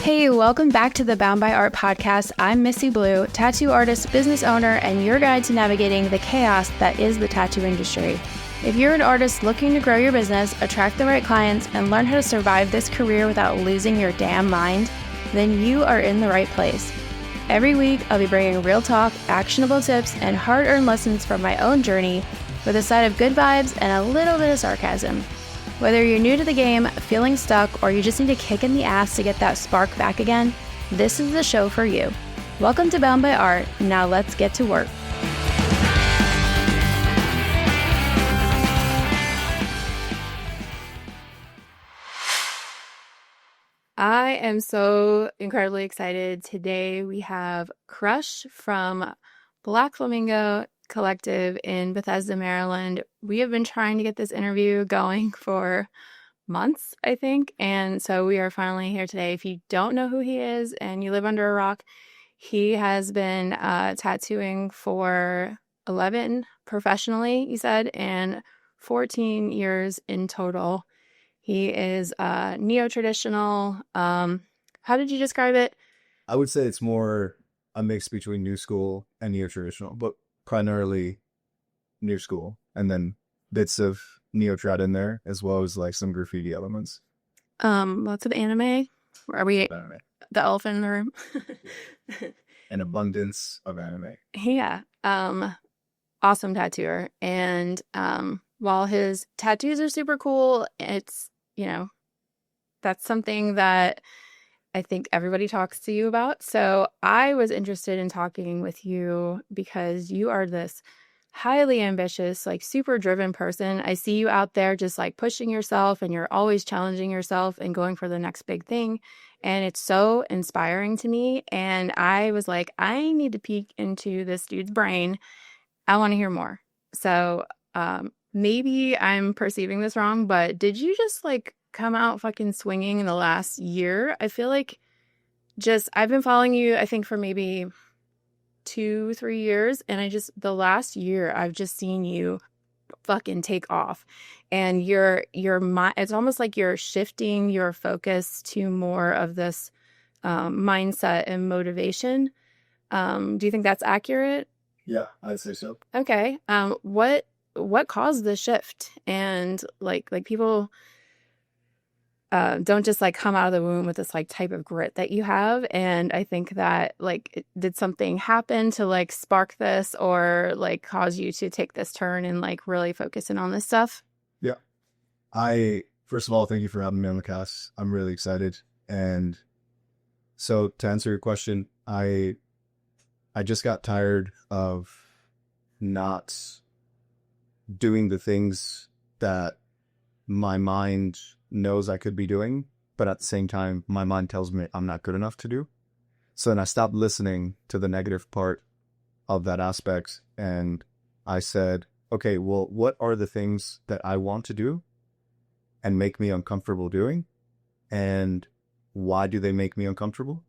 Hey, welcome back to the Bound by Art podcast. I'm Missi Blue, tattoo artist, business owner, and your guide to navigating the chaos that is the tattoo industry. If you're an artist looking to grow your business, attract the right clients, and learn how to survive this career without losing your damn mind, then you are in the right place. Every week, I'll be bringing real talk, actionable tips, and hard-earned lessons from my own journey with a side of good vibes and a little bit of sarcasm. Whether you're new to the game, feeling stuck, or you just need a kick in the ass to get that spark back again, this is the show for you. Welcome to Bound by Art. Now let's get to work. I am so incredibly excited. Today we have Crush from Black Flamingo Collective in Bethesda, Maryland. We have been trying to get this interview going for months, I think, and so we are finally here today. If you don't know who he is and you live under a rock, he has been tattooing for 11 professionally, he said, and 14 years in total. He is neo-traditional. How did you describe it? I would say it's more a mix between new school and neo-traditional, but primarily new school, and then bits of neo-trad in there, as well as like some graffiti elements. Lots of anime. Are we Anime. the elephant in the room? An abundance of anime. Yeah. Awesome tattooer. And while his tattoos are super cool, it's, that's something that I think everybody talks to you about. So I was interested in talking with you because you are this highly ambitious, like super driven person. I see you out there just like pushing yourself, and you're always challenging yourself and going for the next big thing. And it's so inspiring to me. And I was like, I need to peek into this dude's brain. I want to hear more. So maybe I'm perceiving this wrong, but did you just like come out fucking swinging in the last year? I feel like I've been following you, I think, for maybe 2-3 years. And the last year, I've just seen you fucking take off. And it's almost like you're shifting your focus to more of this mindset and motivation. Do you think that's accurate? Yeah, I'd say so. Okay. What caused the shift? And like people don't just like come out of the womb with this like type of grit that you have. And I think that like, did something happen to like spark this, or like cause you to take this turn and like really focus in on this stuff? Yeah. First of all, thank you for having me on the cast. I'm really excited. And so to answer your question, I just got tired of not doing the things that my mind knows I could be doing, but at the same time, my mind tells me I'm not good enough to do. So then I stopped listening to the negative part of that aspect, and I said, okay, well, what are the things that I want to do and make me uncomfortable doing? And why do they make me uncomfortable?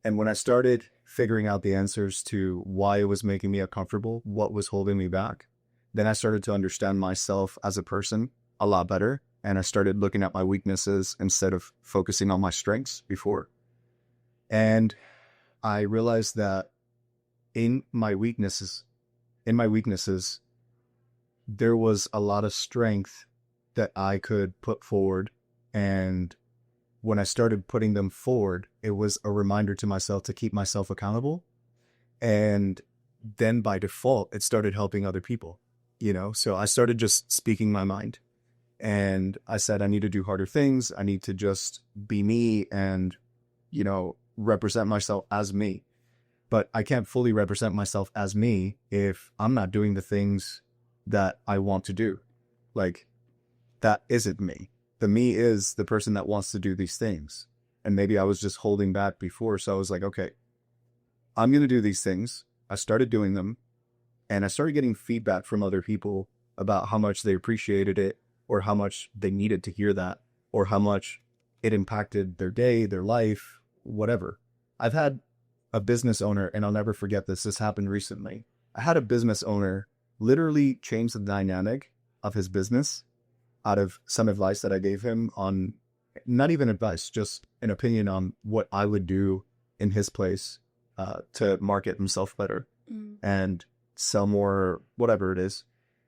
And when I started figuring out the answers to why it was making me uncomfortable, what was holding me back, then I started to understand myself as a person a lot better. And I started looking at my weaknesses instead of focusing on my strengths before. And I realized that in my weaknesses, there was a lot of strength that I could put forward. And when I started putting them forward, it was a reminder to myself to keep myself accountable. And then by default, it started helping other people, So I started just speaking my mind. And I said, I need to do harder things. I need to just be me and, represent myself as me. But I can't fully represent myself as me if I'm not doing the things that I want to do. Like, that isn't me. The me is the person that wants to do these things. And maybe I was just holding back before. So I was like, okay, I'm going to do these things. I started doing them. And I started getting feedback from other people about how much they appreciated it, or how much they needed to hear that, or how much it impacted their day, their life, whatever. I've had a business owner, and I'll never forget this. This happened recently. I had a business owner literally change the dynamic of his business out of some advice that I gave him on not even advice, just an opinion on what I would do in his place to market himself better and sell more, whatever it is.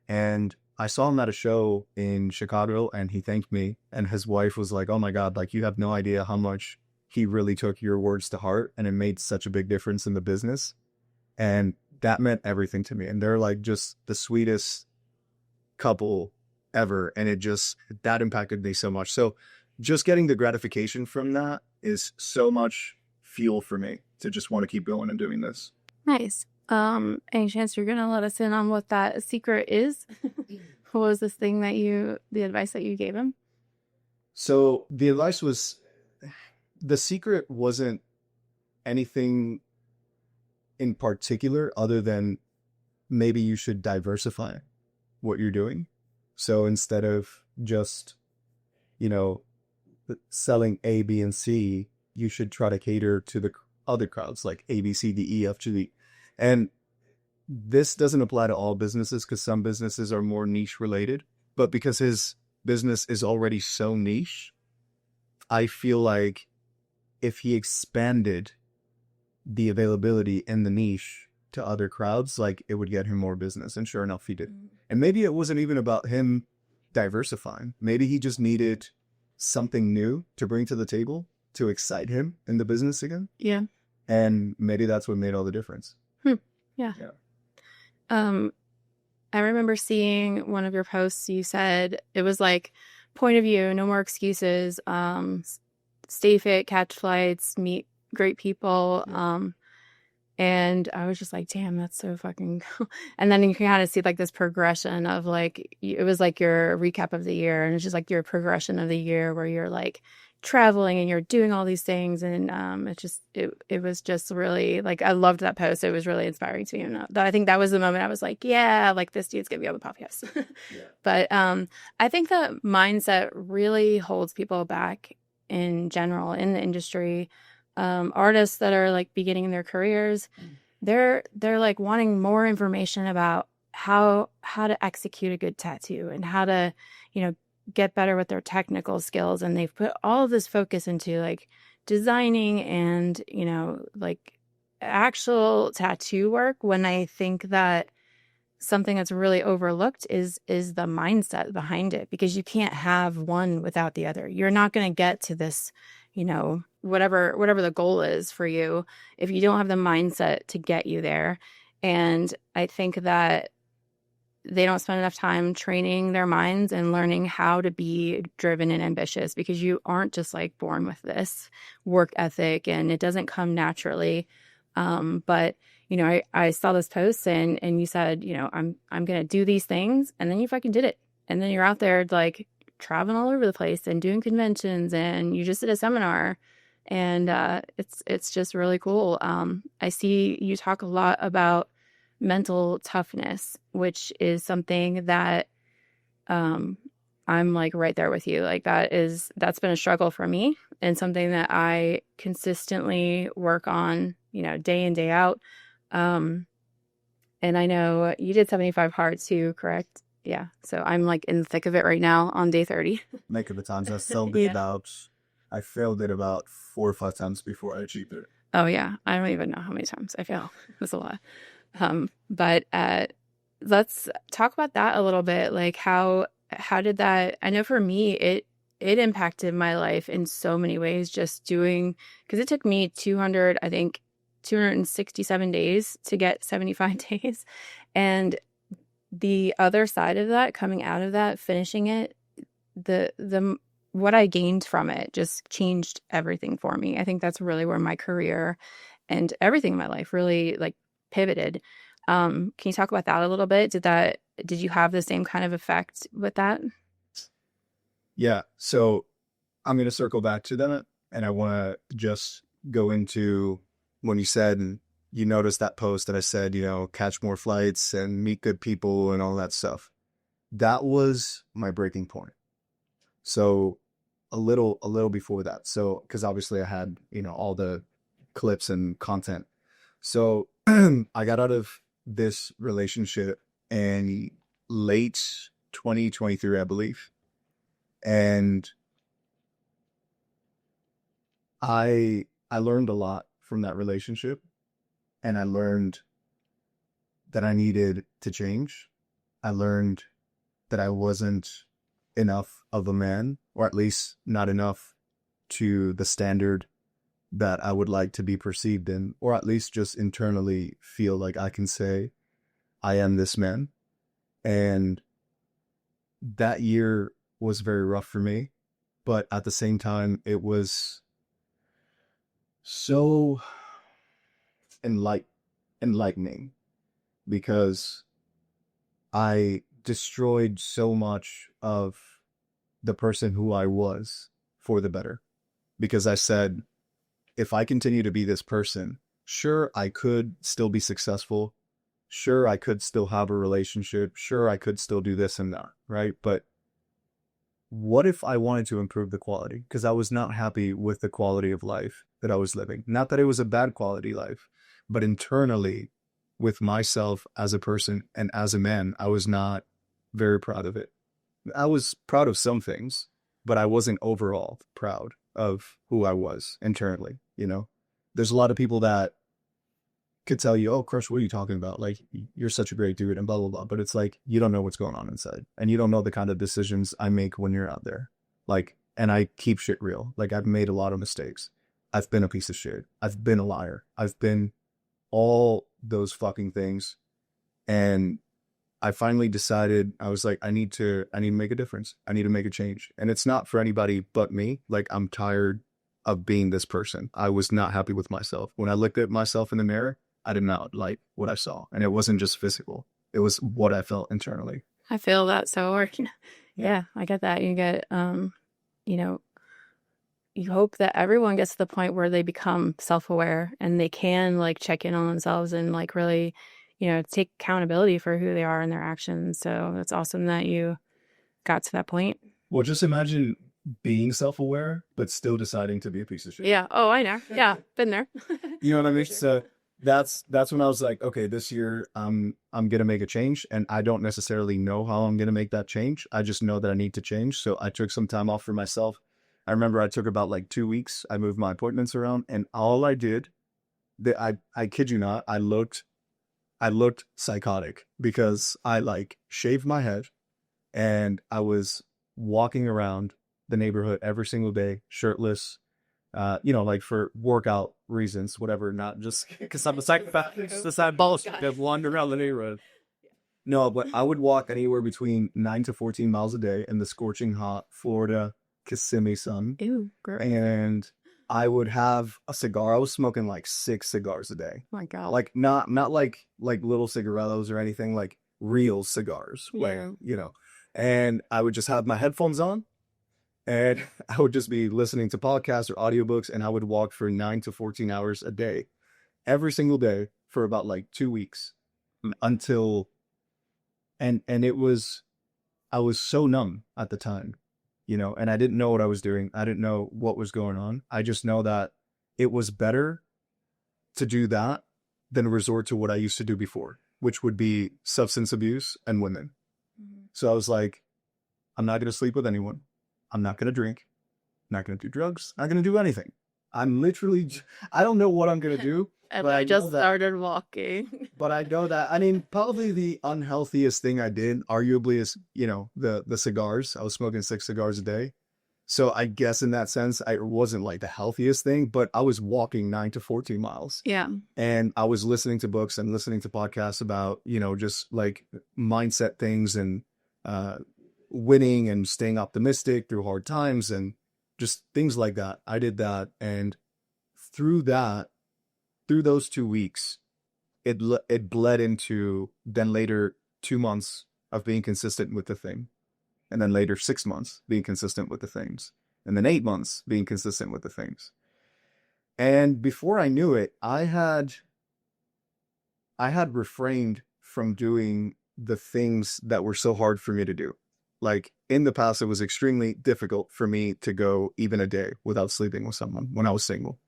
And I saw him at a show in Chicago and he thanked me. And his wife was like, "Oh my God, like you have no idea how much he really took your words to heart. And it made such a big difference in the business." And that meant everything to me. And they're like just the sweetest couple ever. And that impacted me so much. So just getting the gratification from that is so much fuel for me to just want to keep going and doing this. Nice. Any chance you're gonna let us in on what that secret is? What was this thing the advice that you gave him? So the advice was, the secret wasn't anything in particular other than maybe you should diversify what you're doing. So instead of just, selling A, B, and C, you should try to cater to the other crowds like A, B, C, D, E, F, G. And this doesn't apply to all businesses because some businesses are more niche related. But because his business is already so niche, I feel like if he expanded the availability in the niche to other crowds, like it would get him more business. And sure enough, he did. And maybe it wasn't even about him diversifying. Maybe he just needed something new to bring to the table to excite him in the business again. Yeah. And maybe that's what made all the difference. Yeah. I remember seeing one of your posts. You said it was like, point of view, no more excuses. Stay fit, catch flights, meet great people. And I was just like, damn, that's so fucking cool. And then you can kind of see like this progression of like, it was like your recap of the year. And it's just like your progression of the year where you're like traveling and you're doing all these things. And it was just really like, I loved that post. It was really inspiring to me. And I think that was the moment I was like, yeah, like this dude's going to be on the podcast. But I think the mindset really holds people back in general in the industry. Artists that are like beginning their careers, they're like wanting more information about how to execute a good tattoo and how to, get better with their technical skills. And they've put all of this focus into like designing and, like actual tattoo work, when I think that something that's really overlooked is the mindset behind it, because you can't have one without the other. You're not going to get to this, whatever the goal is for you, if you don't have the mindset to get you there. And I think that they don't spend enough time training their minds and learning how to be driven and ambitious, because you aren't just like born with this work ethic and it doesn't come naturally. But I saw this post and you said, I'm going to do these things, and then you fucking did it. And then you're out there like traveling all over the place and doing conventions, and you just did a seminar, and it's just really cool. I see you talk a lot about mental toughness, which is something that I'm like right there with you. Like that's been a struggle for me, and something that I consistently work on, day in, day out. And I know you did 75 hard too, correct? Yeah. So I'm like in the thick of it right now on day 30. Make of the times I failed it I failed it about 4 or 5 times before I achieved it. Oh yeah. I don't even know how many times I fail. That's a lot. But let's talk about that a little bit. Like how did that, I know for me, it impacted my life in so many ways, just doing, because it took me 267 days to get 75 days. And the other side of that, coming out of that, finishing it, the what I gained from it just changed everything for me. I think that's really where my career and everything in my life really like pivoted. Can you talk about that a little bit? Did you have the same kind of effect with that? Yeah. So I'm going to circle back to that, and I want to just go into when you said, and you noticed that post that I said, catch more flights and meet good people and all that stuff. That was my breaking point. So a little before that. So, because obviously I had, all the clips and content. So I got out of this relationship in late 2023, I believe. And I learned a lot from that relationship, and I learned that I needed to change. I learned that I wasn't enough of a man, or at least not enough to the standard that I would like to be perceived in, or at least just internally feel like I can say, I am this man. And that year was very rough for me, but at the same time, it was so enlight- enlightening because I destroyed so much of the person who I was for the better. Because I said, if I continue to be this person, sure, I could still be successful. Sure, I could still have a relationship. Sure, I could still do this and that, right? But what if I wanted to improve the quality? Because I was not happy with the quality of life that I was living. Not that it was a bad quality life, but internally, with myself as a person and as a man, I was not very proud of it. I was proud of some things, but I wasn't overall proud of who I was internally, you know? There's a lot of people that could tell you, oh, Crush, what are you talking about? Like, you're such a great dude and blah, blah, blah. But it's like, you don't know what's going on inside. And you don't know the kind of decisions I make when you're out there. Like, and I keep shit real. Like, I've made a lot of mistakes. I've been a piece of shit. I've been a liar. I've been all those fucking things. And I finally decided, I was like, I need to make a difference. I need to make a change. And it's not for anybody but me. Like, I'm tired of being this person. I was not happy with myself. When I looked at myself in the mirror, I did not like what I saw. And it wasn't just physical. It was what I felt internally. I feel that so, yeah, I get that. You get, you know, you hope that everyone gets to the point where they become self-aware and they can like check in on themselves and like really, take accountability for who they are and their actions. So that's awesome that you got to that point. Well, just imagine being self-aware, but still deciding to be a piece of shit. Yeah. Oh, I know. Yeah. Been there. You know what I mean? Sure. So that's when I was like, okay, this year I'm gonna make a change, and I don't necessarily know how I'm gonna make that change. I just know that I need to change. So I took some time off for myself. I remember I took about like 2 weeks. I moved my appointments around, and all I did, I kid you not, I looked psychotic because I like shaved my head, and I was walking around the neighborhood every single day, shirtless, like for workout reasons, whatever, not just because I'm a psychopath. It's just that bullshit that wander around the neighborhood. No, but I would walk anywhere between 9 to 14 miles a day in the scorching hot Florida Kissimmee sun. Ew, gross. And I would have a cigar. I was smoking like 6 cigars a day. Oh my God. Like not like little cigarillos or anything, like real cigars. Yeah. Like, and I would just have my headphones on, and I would just be listening to podcasts or audiobooks, and I would walk for 9 to 14 hours a day, every single day for about like 2 weeks until, and it was, I was so numb at the time, and I didn't know what I was doing. I didn't know what was going on. I just know that it was better to do that than resort to what I used to do before, which would be substance abuse and women. Mm-hmm. So I was like, I'm not going to sleep with anyone. I'm not going to drink. I'm not going to do drugs. I'm not going to do anything. I'm literally, I don't know what I'm going to do. And I just started walking. But I know that, I mean, probably the unhealthiest thing I did, arguably, is, the cigars. I was smoking 6 cigars a day. So I guess in that sense, it wasn't like the healthiest thing, but I was walking 9 to 14 miles. Yeah. And I was listening to books and listening to podcasts about, just like mindset things and, winning and staying optimistic through hard times and just things like that. I did that. And through those 2 weeks, it bled into then later 2 months of being consistent with the thing. And then later 6 months being consistent with the things. And then 8 months being consistent with the things. And before I knew it, I had refrained from doing the things that were so hard for me to do. Like in the past, it was extremely difficult for me to go even a day without sleeping with someone when I was single.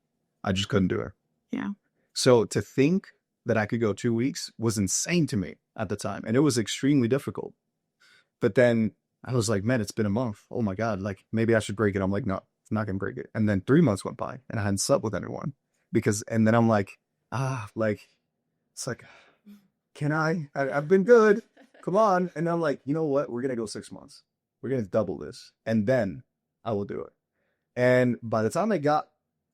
I just couldn't do it. Yeah. So to think that I could go 2 weeks was insane to me at the time. And it was extremely difficult. But then I was like, man, it's been a month. Oh my God. Like maybe I should break it. I'm like, no, It's not going to break it. And then 3 months went by and I hadn't slept with anyone and then I'm like, it's like, can I've been good. Come on. And I'm like, you know what? We're going to go 6 months. We're going to double this. And then I will do it. And by the time I got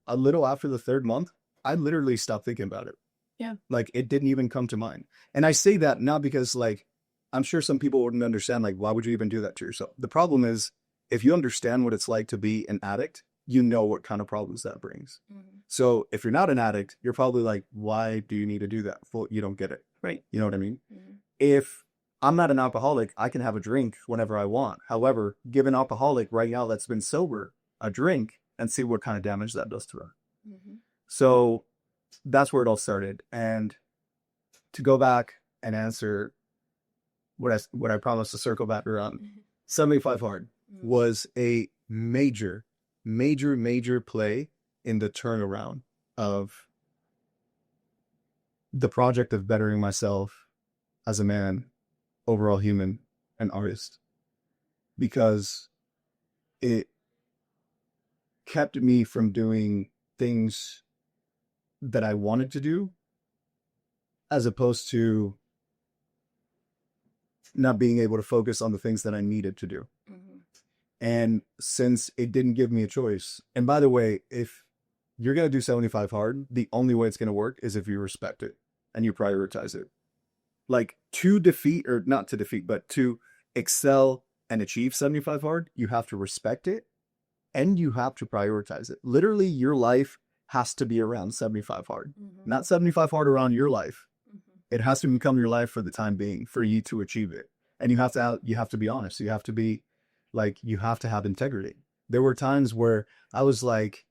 a little after the 3rd month, I literally stopped thinking about it. Yeah. Like it didn't even come to mind. And I say that not because like, I'm sure some people wouldn't understand, like, why would you even do that to yourself? The problem is if you understand what it's like to be an addict, you know what kind of problems that brings. Mm-hmm. So if you're not an addict, you're probably like, why do you need to do that? Well, you don't get it. Right. You know what I mean? Mm-hmm. If I'm not an alcoholic, I can have a drink whenever I want. However, give an alcoholic right now that's been sober a drink and see what kind of damage that does to them. Mm-hmm. So that's where it all started. And to go back and answer what I promised to circle back around, 75 Hard was a major play in the turnaround of the project of bettering myself as a man, overall human, and artist, because it kept me from doing things that I wanted to do, as opposed to not being able to focus on the things that I needed to do. Mm-hmm. And since it didn't give me a choice, and by the way, if you're going to do 75 Hard, the only way it's going to work is if you respect it and you prioritize it. Like to excel and achieve 75 Hard, you have to respect it and you have to prioritize it. Literally, your life has to be around 75 Hard, mm-hmm. not 75 Hard around your life. It has to become your life for the time being for you to achieve it. And you have to be honest. You have to be like, you have to have integrity. There were times where I was like,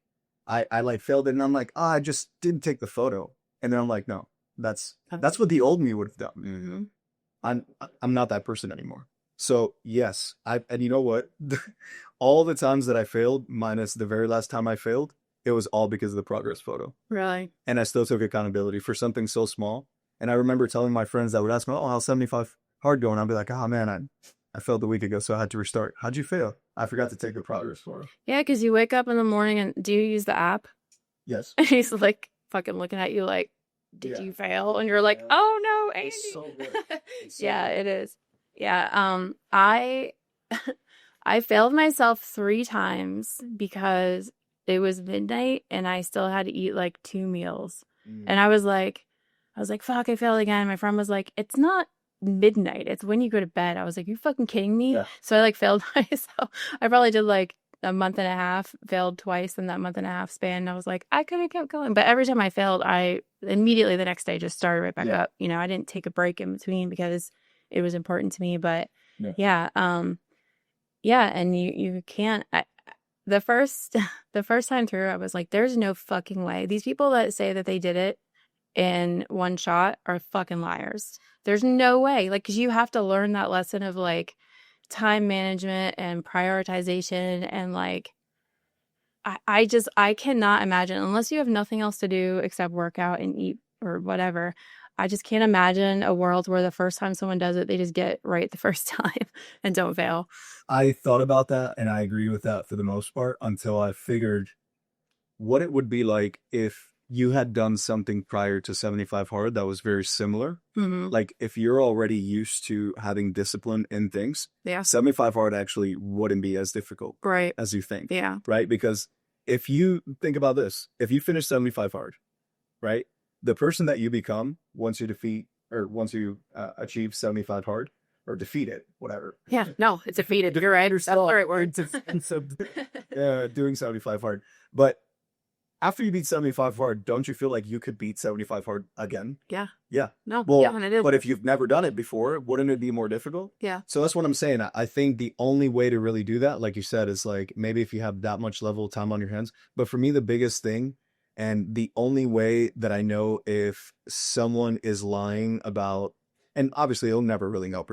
I like failed it and I'm like, I just didn't take the photo. And then I'm like, no, that's what the old me would have done. Mm-hmm. I'm not that person anymore. So yes, and you know what? All the times that I failed, minus the very last time I failed, it was all because of the progress photo. Right. And I still took accountability for something so small. And I remember telling my friends that would ask me, oh, how's 75 Hard going? I'd be like, oh man, I failed a week ago, so I had to restart. How'd you fail? I forgot to take the progress photo. Yeah, because you wake up in the morning and do you use the app? Yes. And he's like fucking looking at you like, did you fail? And you're like, oh no, Andy. It's so good. Yeah, it is. Yeah. I failed myself 3 times because it was midnight and I still had to eat like 2 meals. And I was like, fuck, I failed again. My friend was like, it's not midnight. It's when you go to bed. I was like, you fucking kidding me? Yeah. So I like failed myself. I probably did like a month and a half, failed twice in that month and a half span. And I was like, I could have kept going. But every time I failed, I immediately the next day just started right back up. You know, I didn't take a break in between because it was important to me. But yeah. And you can't. The first time through, I was like, there's no fucking way. These people that say that they did it in one shot are fucking liars. There's no way. Like, because you have to learn that lesson of like time management and prioritization. And like, I cannot imagine, unless you have nothing else to do except work out and eat or whatever. I just can't imagine a world where the first time someone does it, they just get right the first time and don't fail. I thought about that and I agree with that for the most part until I figured what it would be like if you had done something prior to 75 Hard that was very similar. Mm-hmm. Like if you're already used to having discipline in things, 75 Hard actually wouldn't be as difficult as you think. Yeah. Right? Because if you think about this, if you finish 75 Hard, right? The person that you become once you achieve 75 Hard or defeat it, whatever. Yeah, no, it's defeated. You're right. That's the right word. Doing 75 Hard. But after you beat 75 Hard, don't you feel like you could beat 75 Hard again? Yeah. Yeah. No. Well, yeah, it is. But if you've never done it before, wouldn't it be more difficult? Yeah. So that's what I'm saying. I think the only way to really do that, like you said, is like maybe if you have that much level time on your hands. But for me, the biggest thing and the only way that I know if someone is lying about, and obviously you'll never really know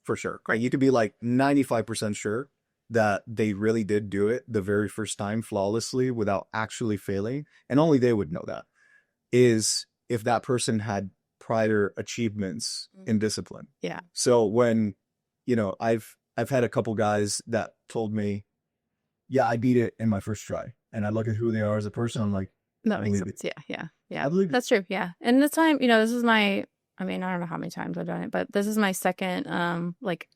for sure, right? You could be like 95% sure that they really did do it the very first time flawlessly without actually failing. And only they would know that is if that person had prior achievements in discipline. Yeah. So when, I've had a couple guys that told me, yeah, I beat it in my first try. And I look at who they are as a person. I'm like, That I makes believe it. sense. Yeah, yeah, yeah. I believe it. That's true. Yeah. And this time, this is my, I mean, I don't know how many times I've done it, but this is my second, like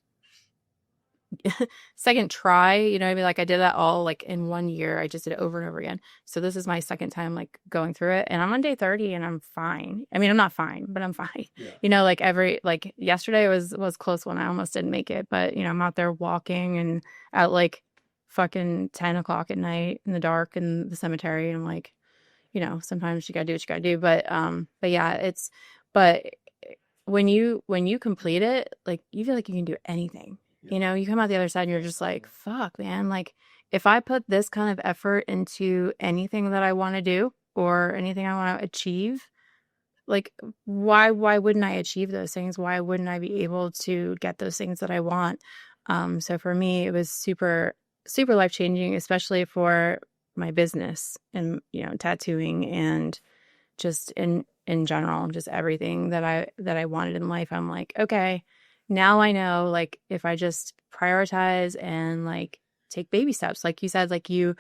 second try, you know what I mean? Like I did that all like in 1 year. I just did it over and over again. So this is my second time like going through it and I'm on day 30 and I'm fine. I mean, I'm not fine, but I'm fine. Yeah. Like like yesterday was close when I almost didn't make it, but I'm out there walking and at like fucking 10 o'clock at night in the dark in the cemetery. And I'm like, sometimes you gotta do what you gotta do. But yeah, but when you complete it, like you feel like you can do anything. You come out the other side and you're just like, fuck, man. Like if I put this kind of effort into anything that I want to do or anything I want to achieve, like why wouldn't I achieve those things? Why wouldn't I be able to get those things that I want? So for me, it was super, super life changing, especially for my business and, tattooing and just in general, just everything that I wanted in life. I'm like, okay, now I know, like if I just prioritize and like take baby steps, like you said, like you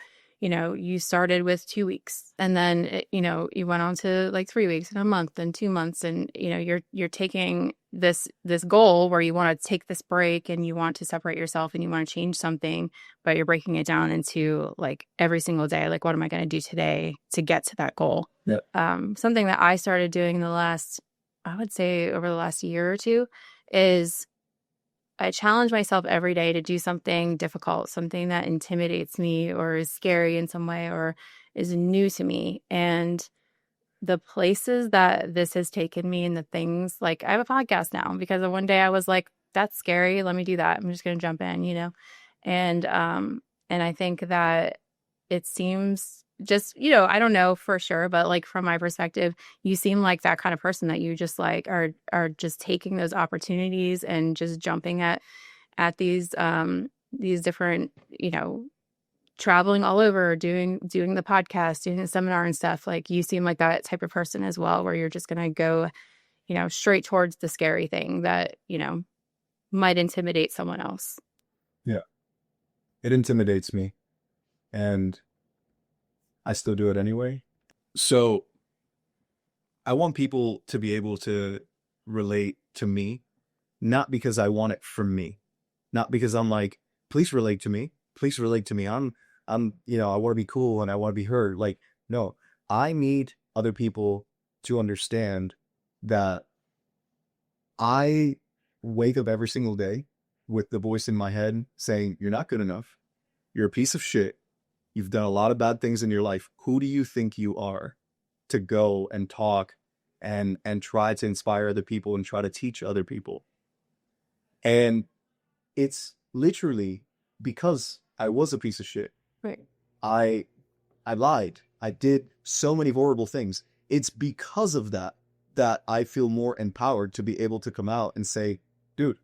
started with 2 weeks and then you went on to like 3 weeks and a month and 2 months and you're taking this goal where you want to take this break and you want to separate yourself and you want to change something, but you're breaking it down into like every single day, like what am I going to do today to get to that goal. Yeah. Something that I started doing I would say over the last year or two is I challenge myself every day to do something difficult, something that intimidates me or is scary in some way or is new to me. And the places that this has taken me and the things, like I have a podcast now because one day I was like, that's scary. Let me do that. I'm just going to jump in. And I think that it seems just, I don't know for sure, but like from my perspective, you seem like that kind of person that you just like are just taking those opportunities and just jumping at these different, traveling all over, doing the podcast, doing the seminar and stuff. Like you seem like that type of person as well, where you're just gonna go, straight towards the scary thing that, might intimidate someone else. Yeah. It intimidates me. And I still do it anyway. So I want people to be able to relate to me, not because I want it from me, not because I'm like, please relate to me. Please relate to me. I want to be cool and I want to be heard. Like, no, I need other people to understand that I wake up every single day with the voice in my head saying, you're not good enough. You're a piece of shit. You've done a lot of bad things in your life. Who do you think you are to go and talk and try to inspire other people and try to teach other people? And it's literally because I was a piece of shit. Right. I lied. I did so many horrible things. It's because of that I feel more empowered to be able to come out and say, dude,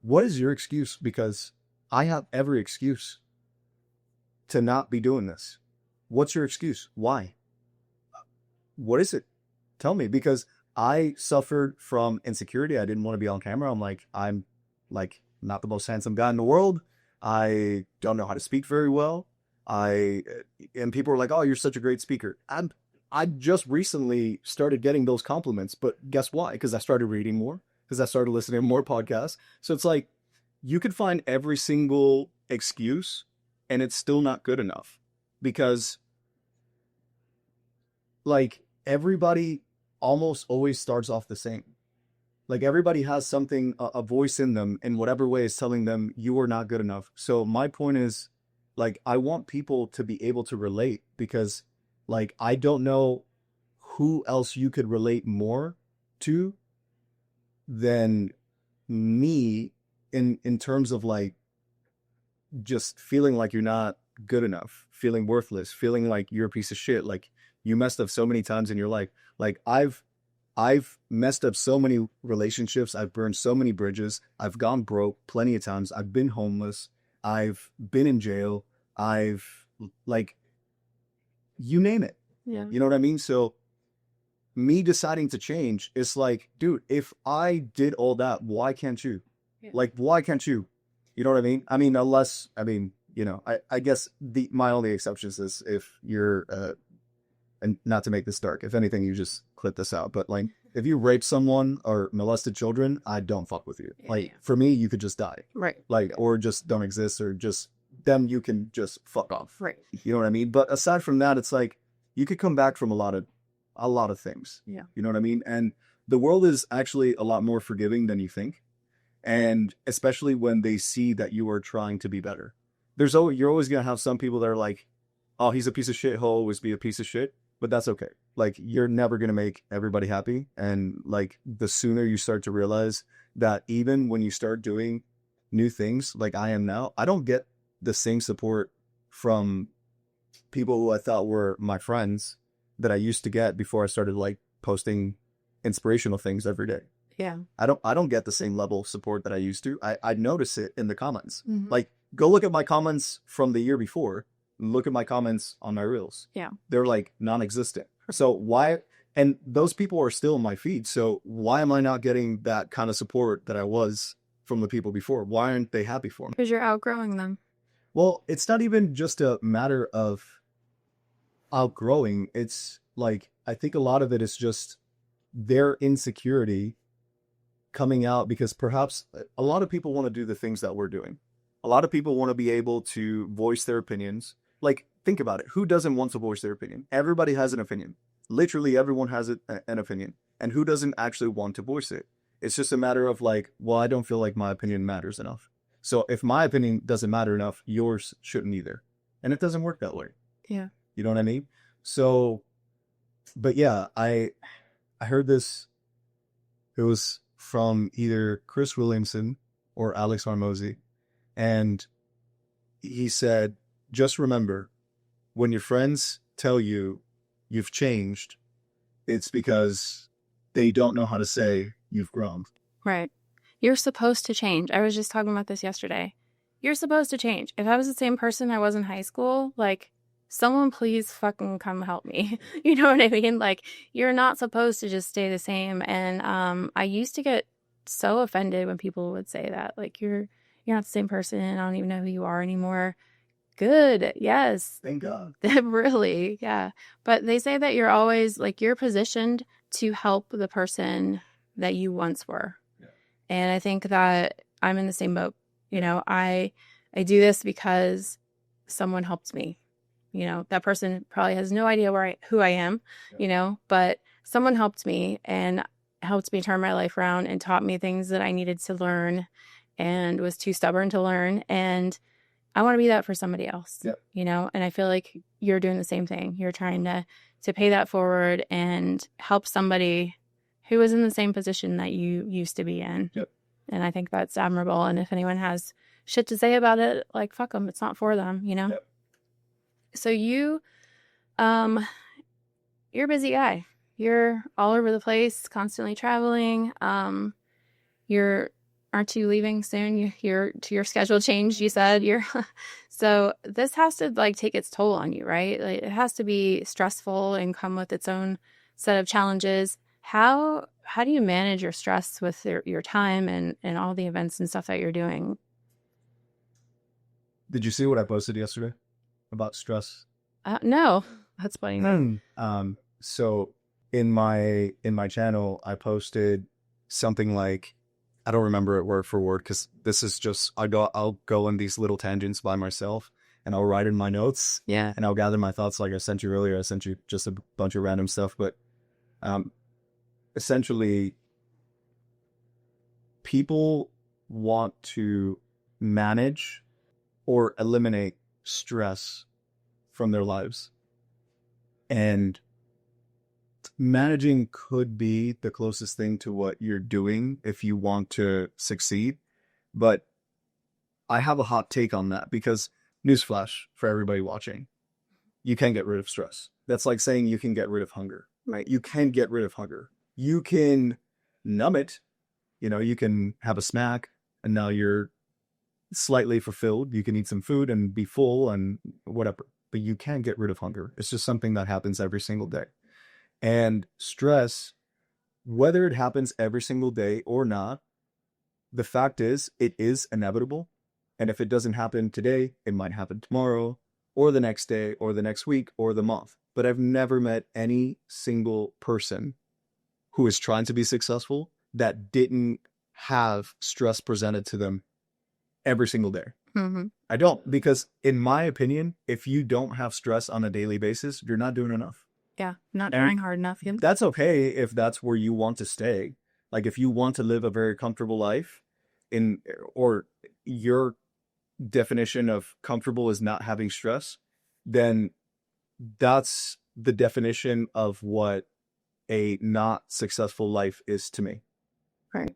what is your excuse? Because I have every excuse to not be doing this. What's your excuse? Why? What is it? Tell me, because I suffered from insecurity. I didn't want to be on camera. I'm not the most handsome guy in the world. I don't know how to speak very well. And people were like, "Oh, you're such a great speaker." I just recently started getting those compliments, but guess why? Because I started reading more, because I started listening to more podcasts. So it's like you could find every single excuse and it's still not good enough, because like everybody almost always starts off the same. Like everybody has something, a voice in them in whatever way is telling them you are not good enough. So my point is, like, I want people to be able to relate, because like, I don't know who else you could relate more to than me in terms of like just feeling like you're not good enough, feeling worthless, feeling like you're a piece of shit. Like you messed up so many times in your life. Like I've messed up so many relationships. I've burned so many bridges. I've gone broke plenty of times. I've been homeless. I've been in jail. I've like, you name it. Yeah. You know what I mean? So me deciding to change, it's like, dude, if I did all that, why can't you? Yeah. Like, why can't you? You know what I mean? I mean, unless, You know, I guess my only exceptions is if you're and not to make this dark, if anything, you just clip this out. But like, if you rape someone or molested children, I don't fuck with you. Yeah, like, yeah. for me, you could just die. Right. Like, or just don't exist, or just them, you can just fuck off. Right. You know what I mean? But aside from that, it's like, you could come back from a lot of things. Yeah. You know what I mean? And the world is actually a lot more forgiving than you think. And especially when they see that you are trying to be better. You're always going to have some people that are like, oh, he's a piece of shit, he'll always be a piece of shit. But that's okay. Like, you're never going to make everybody happy. And like, the sooner you start to realize that even when you start doing new things like I am now, I don't get the same support from people who I thought were my friends that I used to get before I started like posting inspirational things every day. Yeah. I don't get the same level of support that I used to. I notice it in the comments. Mhm. Like, go look at my comments from the year before. Look at my comments on my reels. Yeah. They're like non-existent. So why? And those people are still in my feed. So why am I not getting that kind of support that I was from the people before? Why aren't they happy for me? Because you're outgrowing them. Well, it's not even just a matter of outgrowing. It's like, I think a lot of it is just their insecurity coming out, because perhaps a lot of people want to do the things that we're doing. A lot of people want to be able to voice their opinions. Like, think about it. Who doesn't want to voice their opinion? Everybody has an opinion. Literally everyone has an opinion. And who doesn't actually want to voice it? It's just a matter of like, well, I don't feel like my opinion matters enough. So if my opinion doesn't matter enough, yours shouldn't either. And it doesn't work that way. Yeah. You know what I mean? So, but yeah, I heard this. It was from either Chris Williamson or Alex Hormozy. And he said, just remember, when your friends tell you you've changed, it's because they don't know how to say you've grown. Right. You're supposed to change. I was just talking about this yesterday. You're supposed to change. If I was the same person I was in high school, like, someone please fucking come help me. You know what I mean? Like, you're not supposed to just stay the same. And I used to get so offended when people would say that. Like, you're not the same person. I don't even know who you are anymore. Good. Yes. Thank God. Really. Yeah. But they say that you're always, like, you're positioned to help the person that you once were. Yeah. And I think that I'm in the same boat. You know, I do this because someone helped me. You know, that person probably has no idea who I am, Yeah. you know, but someone helped me and helped me turn my life around and taught me things that I needed to learn and was too stubborn to learn. And I want to be that for somebody else, Yep. you know, and I feel like you're doing the same thing. You're trying to pay that forward and help somebody who was in the same position that you used to be in. Yep. And I think that's admirable. And if anyone has shit to say about it, like, fuck them. It's not for them, you know? Yep. So you're a busy guy. You're all over the place, constantly traveling. Aren't you leaving soon? Your schedule changed, you said. So this has to like take its toll on you, right? Like, it has to be stressful and come with its own set of challenges. How do you manage your stress with your time and all the events and stuff that you're doing? Did you see what I posted yesterday about stress? No, that's funny. So in my channel, I posted something like, I don't remember it word for word, because this is just, I'll go on these little tangents by myself and I'll write in my notes. Yeah. And I'll gather my thoughts like I sent you earlier. I sent you just a bunch of random stuff, but essentially people want to manage or eliminate stress from their lives. And managing could be the closest thing to what you're doing if you want to succeed. But I have a hot take on that, because newsflash for everybody watching, you can get rid of stress. That's like saying you can get rid of hunger. Right. You can get rid of hunger. You can numb it. You know, you can have a snack and now you're slightly fulfilled. You can eat some food and be full and whatever. But you can get rid of hunger. It's just something that happens every single day. And stress, whether it happens every single day or not, the fact is, it is inevitable. And if it doesn't happen today, it might happen tomorrow or the next day or the next week or the month. But I've never met any single person who is trying to be successful that didn't have stress presented to them every single day. Mm-hmm. I don't, because in my opinion, if you don't have stress on a daily basis, you're not doing enough. Yeah, not And trying hard enough. Yep. that's okay if that's where you want to stay. Like if you want to live a very comfortable life or your definition of comfortable is not having stress, then that's the definition of what a not successful life is to me. Right.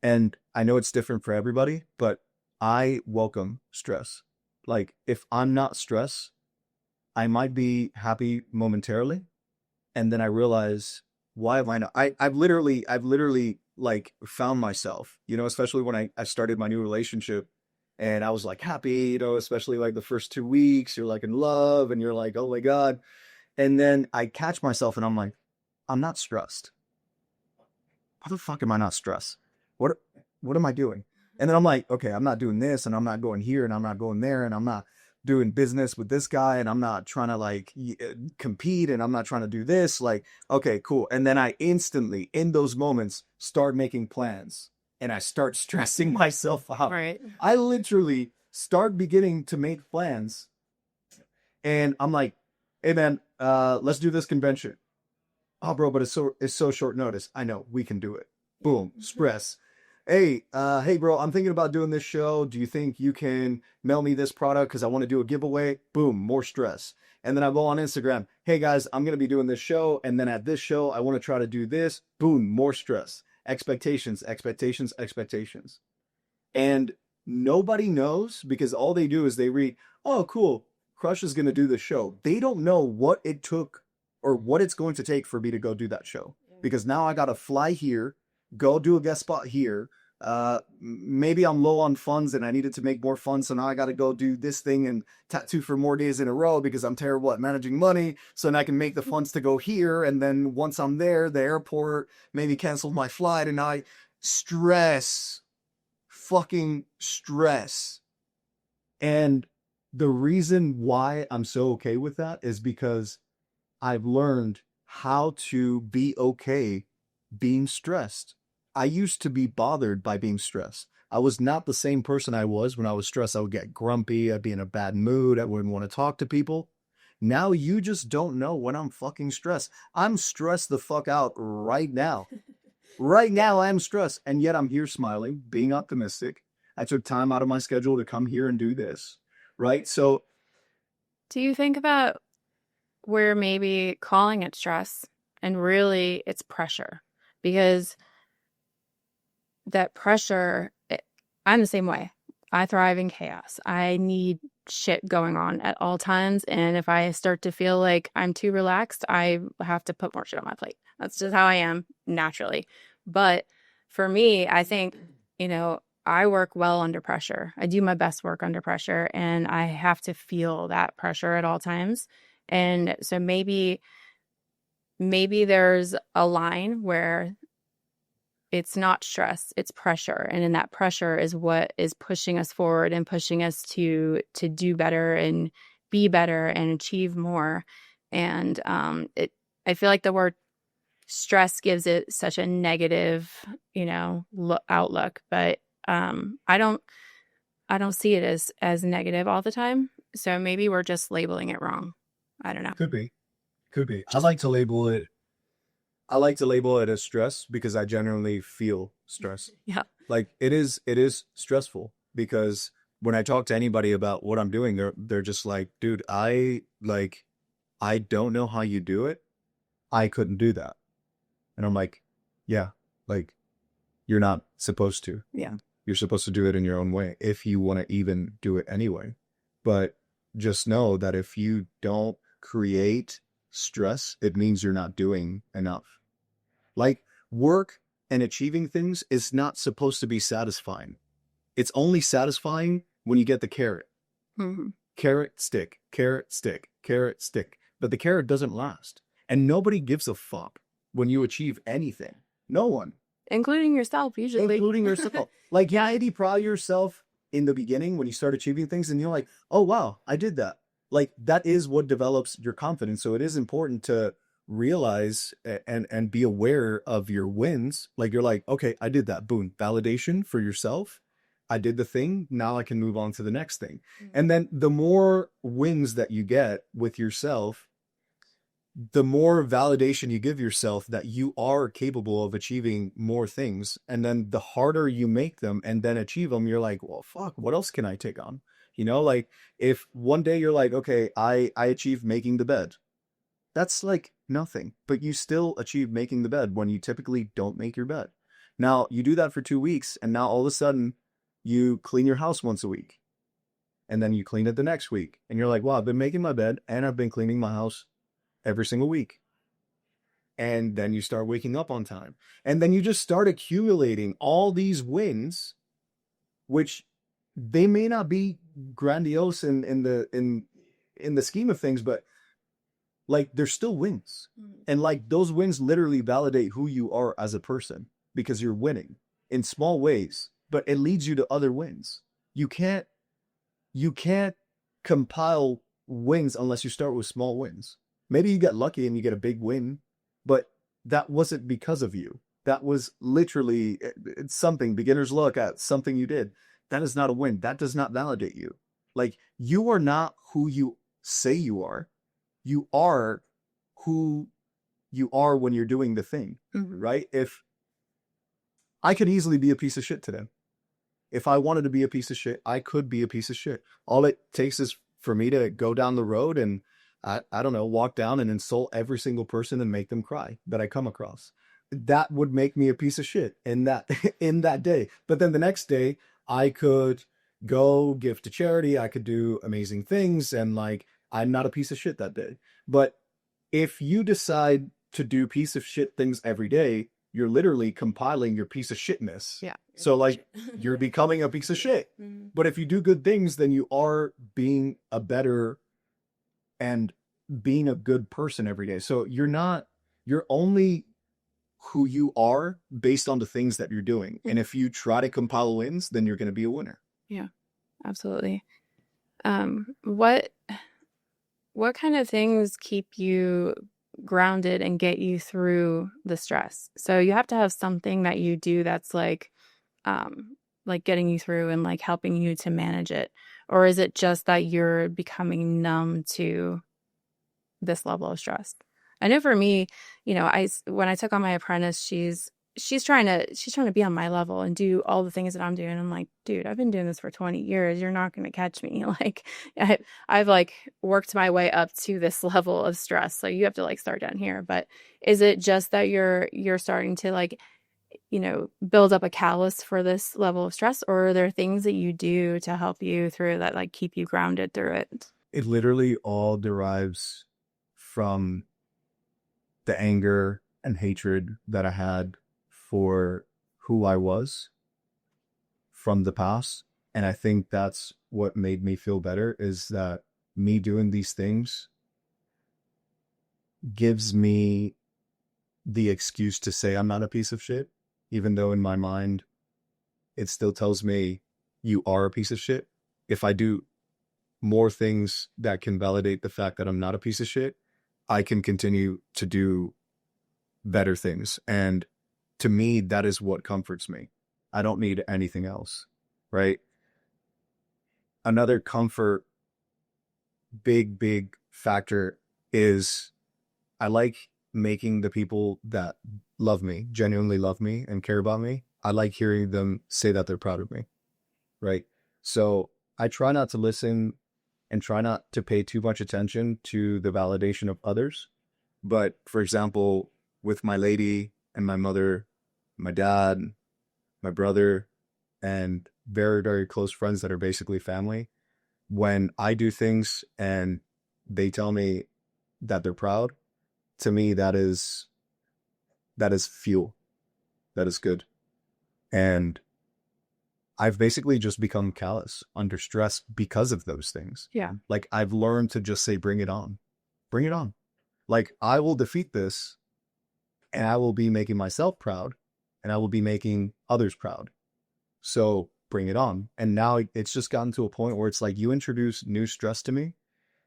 And I know it's different for everybody, but I welcome stress. Like if I'm not stressed, I might be happy momentarily. And then I realize, why am I not? I've literally like found myself, especially when I started my new relationship and I was like happy, especially like the first 2 weeks, you're like in love and you're like, oh my God. And then I catch myself and I'm like, I'm not stressed. Why the fuck am I not stressed? What am I doing? And then I'm like, okay, I'm not doing this and I'm not going here and I'm not going there and I'm not doing business with this guy and I'm not trying to like compete and I'm not trying to do this. Like, okay, cool. And then I instantly, in those moments, start making plans and I start stressing myself out. Right. I literally start beginning to make plans and I'm like, hey man, let's do this convention. Oh, bro, but it's so short notice. I know, we can do it. Boom, stress. Hey, bro, I'm thinking about doing this show. Do you think you can mail me this product because I want to do a giveaway? Boom, more stress. And then I go on Instagram. Hey guys, I'm gonna be doing this show, and then at this show, I want to try to do this. Boom, more stress. Expectations, expectations, expectations. And nobody knows because all they do is they read, oh, cool, Crush is gonna do the show. They don't know what it took or what it's going to take for me to go do that show. Because now I got to fly here, go do a guest spot here. Maybe I'm low on funds and I needed to make more funds. So now I got to go do this thing and tattoo for more days in a row because I'm terrible at managing money. So then I can make the funds to go here. And then once I'm there, the airport maybe canceled my flight and I fucking stress. And the reason why I'm so okay with that is because I've learned how to be okay being stressed. I used to be bothered by being stressed. I was not the same person I was when I was stressed. I would get grumpy. I'd be in a bad mood. I wouldn't want to talk to people. Now you just don't know when I'm fucking stressed. I'm stressed the fuck out right now. Right now I'm stressed. And yet I'm here smiling, being optimistic. I took time out of my schedule to come here and do this. Right? So do you think about we're maybe calling it stress and really it's pressure? Because that pressure, I'm the same way. I thrive in chaos. I need shit going on at all times. And if I start to feel like I'm too relaxed, I have to put more shit on my plate. That's just how I am naturally. But for me, I think, I work well under pressure. I do my best work under pressure and I have to feel that pressure at all times. And so maybe there's a line where it's not stress, it's pressure. And in that pressure is what is pushing us forward and pushing us to do better and be better and achieve more. And I feel like the word stress gives it such a negative, outlook, but I don't see it as negative all the time. So maybe we're just labeling it wrong. I don't know. Could be. I like to label it as stress because I generally feel stress. Yeah. Like it is stressful because when I talk to anybody about what I'm doing, they're just like, dude, I don't know how you do it. I couldn't do that. And I'm like, yeah, like you're not supposed to. Yeah. You're supposed to do it in your own way if you want to even do it anyway. But just know that if you don't create stress, it means you're not doing enough. Like work and achieving things is not supposed to be satisfying. It's only satisfying when you get the carrot. Mm-hmm. Carrot, stick, carrot, stick, carrot, stick. But the carrot doesn't last. And nobody gives a fuck when you achieve anything. No one. Including yourself, usually. Including yourself. Like, yeah, Eddie, proud of yourself. in the beginning when you start achieving things and you're like, oh, wow, I did that. Like that is what develops your confidence. So it is important to realize and be aware of your wins. Like you're like, okay, I did that. Boom. Validation for yourself. I did the thing. Now I can move on to the next thing. And then the more wins that you get with yourself, the more validation you give yourself that you are capable of achieving more things. And then the harder you make them and then achieve them, you're like, well, fuck, what else can I take on? You know, like if one day you're like, okay, I achieved making the bed. That's like nothing, but you still achieve making the bed when you typically don't make your bed. Now you do that for 2 weeks and now all of a sudden you clean your house once a week and then you clean it the next week. And you're like, wow, I've been making my bed and I've been cleaning my house every single week. And then you start waking up on time. And then you just start accumulating all these wins, which they may not be grandiose in the scheme of things, but like they're still wins. And like those wins literally validate who you are as a person because you're winning in small ways, but it leads you to other wins. You can't compile wins unless you start with small wins. Maybe you get lucky and you get a big win, but that wasn't because of you. That was literally it's something, beginner's luck at something you did. That is not a win. That does not validate you. Like you are not who you say you are. You are who you are when you're doing the thing, right? If I could easily be a piece of shit today. If I wanted to be a piece of shit, I could be a piece of shit. All it takes is for me to go down the road and I don't know, walk down and insult every single person and make them cry that I come across. That would make me a piece of shit in that in that day. But then the next day, I could go give to charity. I could do amazing things, and like I'm not a piece of shit that day. But if you decide to do piece of shit things every day, you're literally compiling your piece of shitness. Yeah. So like you're becoming a piece of shit. But if you do good things, then you are being a better and being a good person every day. So you're only who you are based on the things that you're doing. And if you try to compile wins, then you're going to be a winner. Yeah, absolutely. What kind of things keep you grounded and get you through the stress? So you have to have something that you do that's like getting you through and like helping you to manage it. Or is it just that you're becoming numb to this level of stress? I know for me, when I took on my apprentice, she's trying to be on my level and do all the things that I'm doing. I'm like, dude, I've been doing this for 20 years. You're not going to catch me. Like I've like worked my way up to this level of stress. So you have to like start down here. But is it just that you're starting to like, build up a callus for this level of stress, or are there things that you do to help you through that, like keep you grounded through it? It literally all derives from the anger and hatred that I had for who I was from the past. And I think that's what made me feel better, is that me doing these things gives me the excuse to say I'm not a piece of shit, even though in my mind it still tells me you are a piece of shit. If I do more things that can validate the fact that I'm not a piece of shit, I can continue to do better things. And to me, that is what comforts me. I don't need anything else, right? Another comfort, big factor is I like making the people that love me, genuinely love me and care about me, I like hearing them say that they're proud of me, right? So I try not to listen and try not to pay too much attention to the validation of others. But for example, with my lady and my mother, my dad, my brother, and very close friends that are basically family, when I do things and they tell me that they're proud, to me that is fuel. That is good. And I've basically just become callous under stress because of those things. Yeah. Like I've learned to just say, bring it on. Bring it on. Like I will defeat this and I will be making myself proud and I will be making others proud. So bring it on. And now it's just gotten to a point where it's like you introduce new stress to me.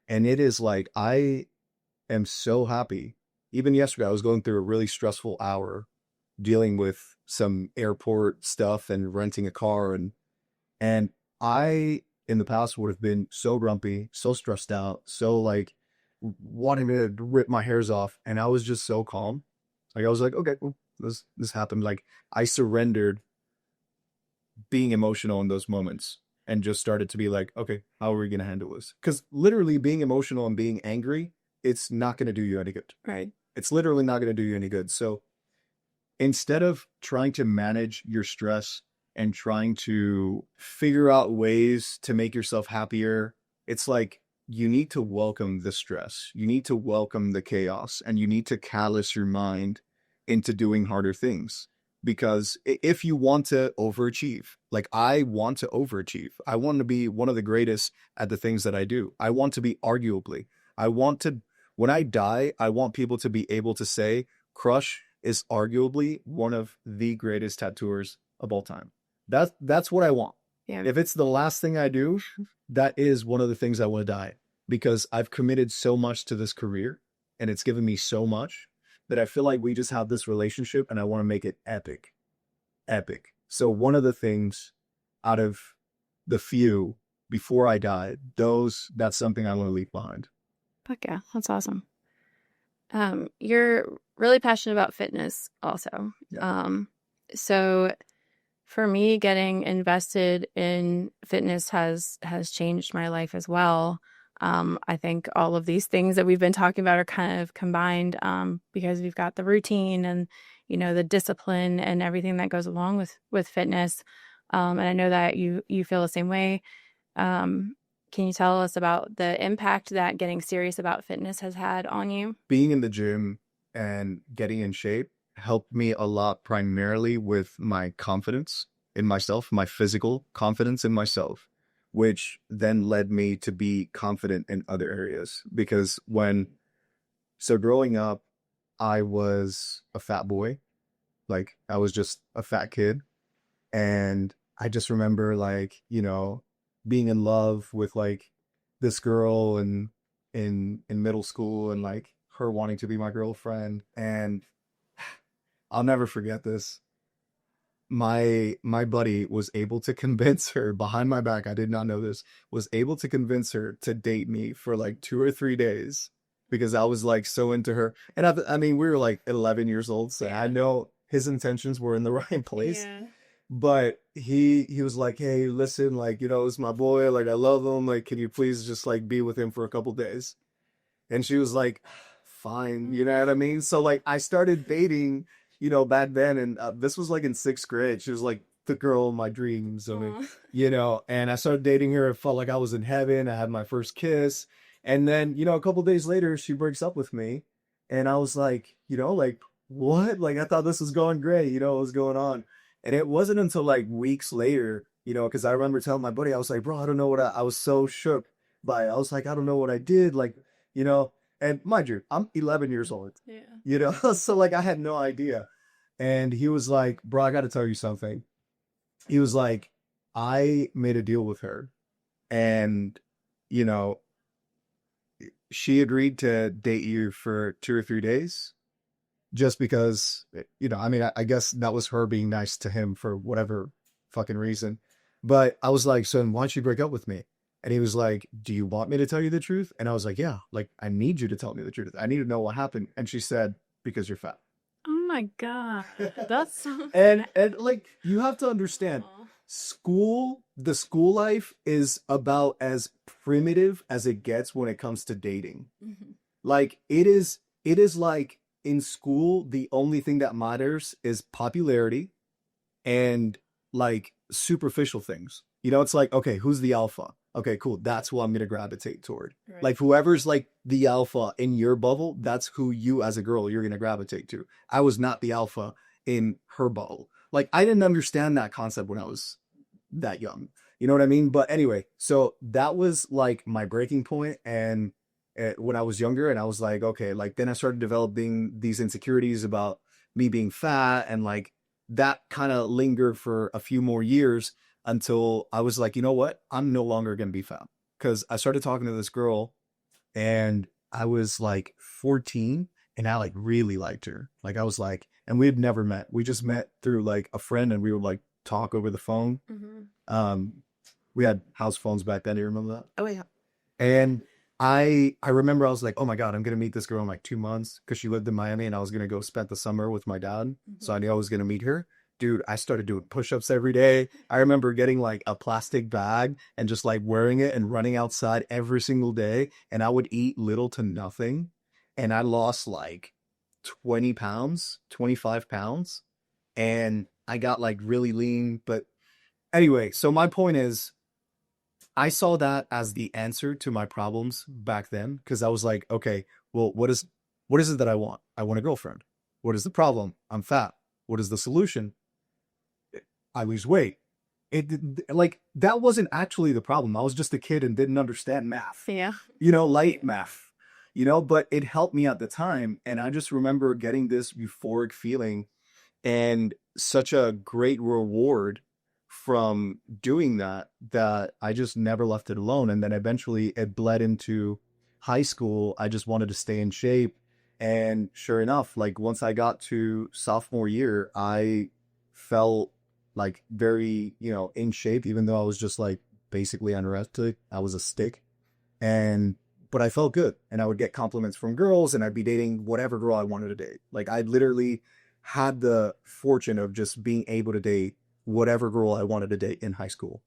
And it is like, I am so happy. Even yesterday, I was going through a really stressful hour dealing with some airport stuff and renting a car. And I, in the past, would have been so grumpy, so stressed out, so like wanting to rip my hairs off. And I was just so calm. Like I was like, okay, well, this happened. Like I surrendered being emotional in those moments and just started to be like, okay, how are we going to handle this? Because literally being emotional and being angry, it's not going to do you any good. Right. It's literally not going to do you any good. So instead of trying to manage your stress and trying to figure out ways to make yourself happier, it's like you need to welcome the stress. You need to welcome the chaos, and you need to callous your mind into doing harder things. Because if you want to overachieve, like I want to overachieve, I want to be one of the greatest at the things that I do. I want to be arguably, I want to, when I die, I want people to be able to say, Crush is arguably one of the greatest tattooers of all time. That's what I want. Yeah. If it's the last thing I do, that is one of the things I want to die, because I've committed so much to this career and it's given me so much that I feel like we just have this relationship and I want to make it epic. Epic. So one of the things out of the few before I die, that's something I want to leave behind. Fuck yeah, that's awesome. You're really passionate about fitness also. Yeah. So for me, getting invested in fitness has changed my life as well. I think all of these things that we've been talking about are kind of combined, because we've got the routine and, you know, the discipline and everything that goes along with fitness. And I know that you feel the same way. Can you tell us about the impact that getting serious about fitness has had on you? Being in the gym and getting in shape helped me a lot, primarily with my confidence in myself, my physical confidence in myself, which then led me to be confident in other areas. Because growing up, I was a fat boy. Like I was just a fat kid. And I just remember, like, you know, being in love with like this girl in middle school, and like her wanting to be my girlfriend. And I'll never forget this. My buddy was able to convince her behind my back, I did not know this, was able to convince her to date me for like 2 or 3 days, because I was like so into her. And I mean, we were like 11 years old, so I know his intentions were in the right place. Yeah. But he was like, hey, listen, like, you know, it's my boy, like I love him, like, can you please just like be with him for a couple days? And she was like, fine, you know what I mean? So like I started dating, you know, back then, and this was like in 6th grade. She was like the girl of my dreams. I mean, you know, and I started dating her. It felt like I was in heaven. I had my first kiss. And then, you know, a couple days later, she breaks up with me. And I was like, you know, like, what? Like, I thought this was going great. You know, what was going on? And it wasn't until like weeks later, you know, because I remember telling my buddy, I was like, bro, I don't know what I was so shook by it. I was like, I don't know what I did. Like, you know, and mind you, I'm 11 years old, Yeah. you know, so like I had no idea. And he was like, bro, I got to tell you something. He was like, I made a deal with her, and, you know, she agreed to date you for 2 or 3 days just because, you know, I mean, I guess that was her being nice to him for whatever fucking reason. But I was like, son, why don't you break up with me? And he was like, do you want me to tell you the truth? And I was like, yeah, like, I need you to tell me the truth. I need to know what happened. And she said, because you're fat. Oh my God. That's so and like, you have to understand, the school life is about as primitive as it gets when it comes to dating. Mm-hmm. Like it is like in school, the only thing that matters is popularity and like superficial things. You know, it's like, okay, who's the alpha? Okay, cool. That's who I'm going to gravitate toward. Right. Like whoever's like the alpha in your bubble, that's who you as a girl, you're going to gravitate to. I was not the alpha in her bubble. Like I didn't understand that concept when I was that young. You know what I mean? But anyway, so that was like my breaking point. And when I was younger, and I was like, okay, like then I started developing these insecurities about me being fat, and like that kind of lingered for a few more years. until I was like, you know what? I'm no longer going to be fat. Because I started talking to this girl and I was like 14 and I like really liked her. Like I was like, and we had never met. We just met through like a friend and we would like talk over the phone. Mm-hmm. Um, we had house phones back then. Do you remember that? Oh yeah. And I remember I was like, oh my God, I'm gonna meet this girl in like 2 months because she lived in Miami and I was gonna go spend the summer with my dad. So Mm-hmm. I knew I was gonna meet her. Dude, I started doing push-ups every day. I remember getting like a plastic bag and just like wearing it and running outside every single day. And I would eat little to nothing. And I lost like 20 pounds, 25 pounds. And I got like really lean. But anyway, so my point is I saw that as the answer to my problems back then because I was like, okay, well, what is it that I want? I want a girlfriend. What is the problem? I'm fat. What is the solution? I lose weight. Like that wasn't actually the problem. I was just a kid and didn't understand math. Yeah. Light math. But it helped me at the time, and I just remember getting this euphoric feeling and such a great reward from doing that I just never left it alone. And then eventually it bled into high school. I just wanted to stay in shape. And sure enough, like once I got to sophomore year, I felt like very, in shape, even though I was just like basically anorexic. I was a stick. But I felt good and I would get compliments from girls and I'd be dating whatever girl I wanted to date. Like I literally had the fortune of just being able to date whatever girl I wanted to date in high school.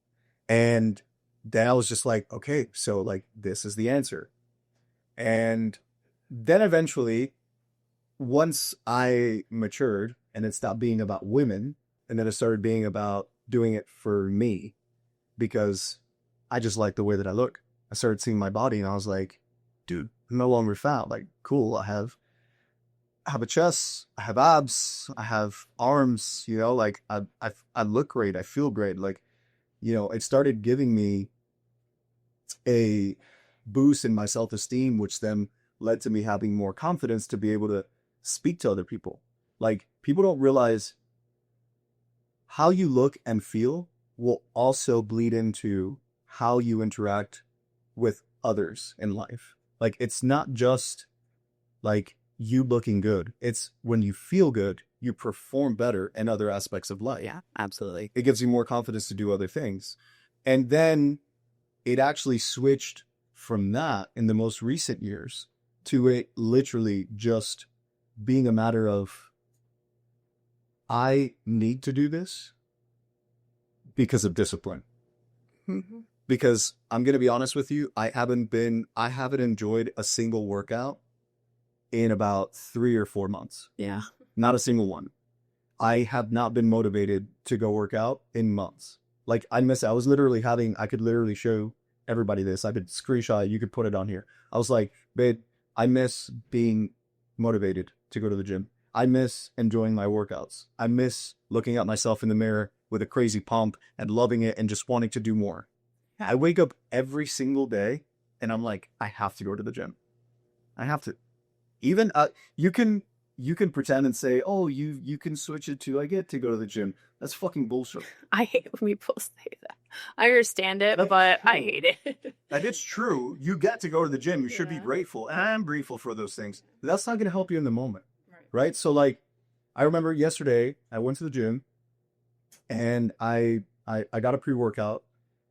And then I was just like, okay, so like this is the answer. And then eventually, once I matured and it stopped being about women, and then it started being about doing it for me because I just like the way that I look. I started seeing my body and I was like, dude, I'm no longer fat. Like, cool. I have a chest, I have abs, I have arms, like I look great. I feel great. Like, it started giving me a boost in my self-esteem, which then led to me having more confidence to be able to speak to other people. Like people don't realize how you look and feel will also bleed into how you interact with others in life. Like it's not just like you looking good. It's when you feel good, you perform better in other aspects of life. Yeah, absolutely. It gives you more confidence to do other things. And then it actually switched from that in the most recent years to it literally just being a matter of I need to do this because of discipline. Mm-hmm. Because I'm going to be honest with you, I haven't enjoyed a single workout in about 3 or 4 months. Yeah. Not a single one. I have not been motivated to go work out in months. Like I was literally I could literally show everybody this. I could screenshot it. You could put it on here. I was like, babe, I miss being motivated to go to the gym. I miss enjoying my workouts. I miss looking at myself in the mirror with a crazy pump and loving it and just wanting to do more. I wake up every single day and I'm like, I have to go to the gym. I have to. Even you can pretend and say, oh, you can switch it to I get to go to the gym. That's fucking bullshit. I hate when people say that. I understand it, but I hate it. That it's true. You get to go to the gym. You should be grateful. And I'm grateful for those things. But that's not going to help you in the moment. Right? So like, I remember yesterday I went to the gym and I got a pre-workout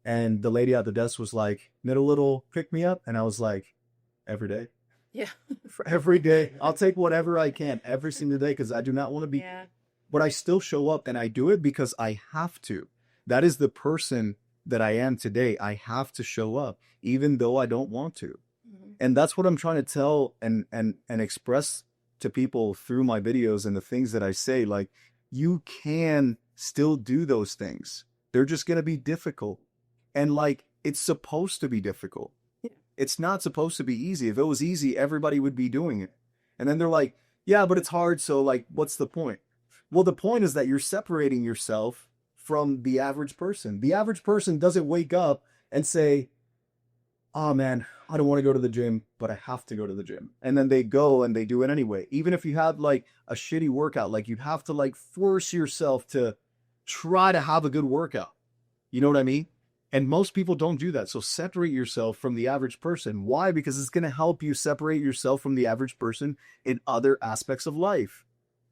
and the lady at the desk was like, need a little pick me up? And I was like, every day. Yeah. For every day. I'll take whatever I can every single day because I do not want to be. Yeah. But I still show up and I do it because I have to. That is the person that I am today. I have to show up even though I don't want to. Mm-hmm. And that's what I'm trying to tell and express to people through my videos and the things that I say. Like, you can still do those things. They're just going to be difficult. And like, it's supposed to be difficult. It's not supposed to be easy. If it was easy, everybody would be doing it. And then they're like, yeah, but it's hard. So like, what's the point? Well, the point is that you're separating yourself from the average person. The average person doesn't wake up and say, oh man, I don't want to go to the gym, but I have to go to the gym. And then they go and they do it anyway. Even if you have like a shitty workout, like you'd have to like force yourself to try to have a good workout. You know what I mean? And most people don't do that. So separate yourself from the average person. Why? Because it's going to help you separate yourself from the average person in other aspects of life.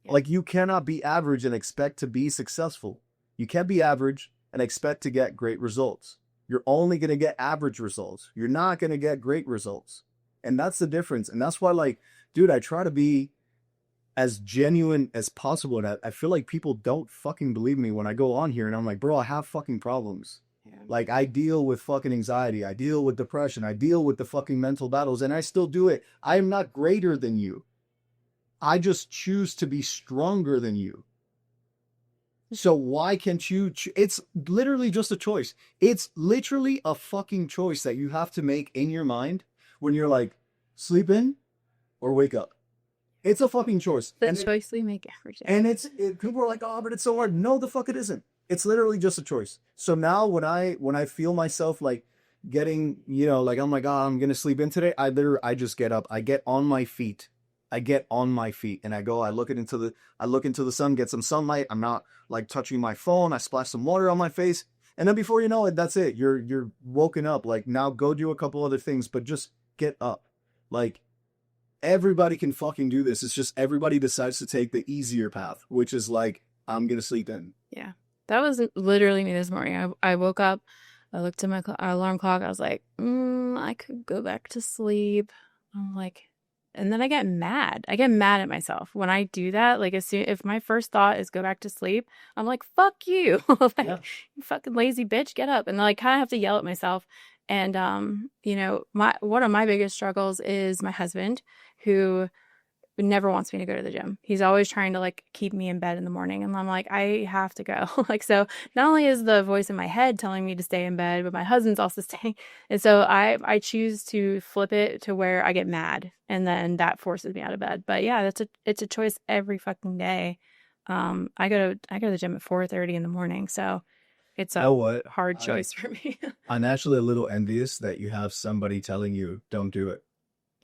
Yeah. Like you cannot be average and expect to be successful. You can't be average and expect to get great results. You're only going to get average results. You're not going to get great results. And that's the difference. And that's why, like, dude, I try to be as genuine as possible. And I feel like people don't fucking believe me when I go on here and I'm like, bro, I have fucking problems. Yeah. Like, I deal with fucking anxiety. I deal with depression. I deal with the fucking mental battles, and I still do it. I am not greater than you. I just choose to be stronger than you. So why can't you? It's literally just a choice. It's literally a fucking choice that you have to make in your mind when you're like, sleep in or wake up. It's a fucking choice. The choice we make every day. And people are like, oh, but it's so hard. No, the fuck it isn't. It's literally just a choice. So now when I feel myself like getting, like, oh my God, I'm gonna sleep in today, I just get up. I get on my feet. And I look into the sun, get some sunlight. I'm not like touching my phone. I splash some water on my face. And then before you know it, that's it. You're woken up. Like, now go do a couple other things, but just get up. Like, everybody can fucking do this. It's just everybody decides to take the easier path, which is like, I'm going to sleep in. Yeah. That was literally me this morning. I woke up, I looked at my alarm clock. I was like, I could go back to sleep. I'm like, and then I get mad. I get mad at myself when I do that. Like, if my first thought is go back to sleep, I'm like, fuck you. Like, Yeah. you fucking lazy bitch, get up. And then I kind of have to yell at myself. And, one of my biggest struggles is my husband, who never wants me to go to the gym. He's always trying to like keep me in bed in the morning. And I'm like, I have to go. Like, so not only is the voice in my head telling me to stay in bed, but my husband's also staying. And so I choose to flip it to where I get mad, and then that forces me out of bed. But yeah, it's a choice every fucking day. I go to the gym at 4:30 in the morning. So it's You know what? hard choice for me. I'm actually a little envious that you have somebody telling you don't do it.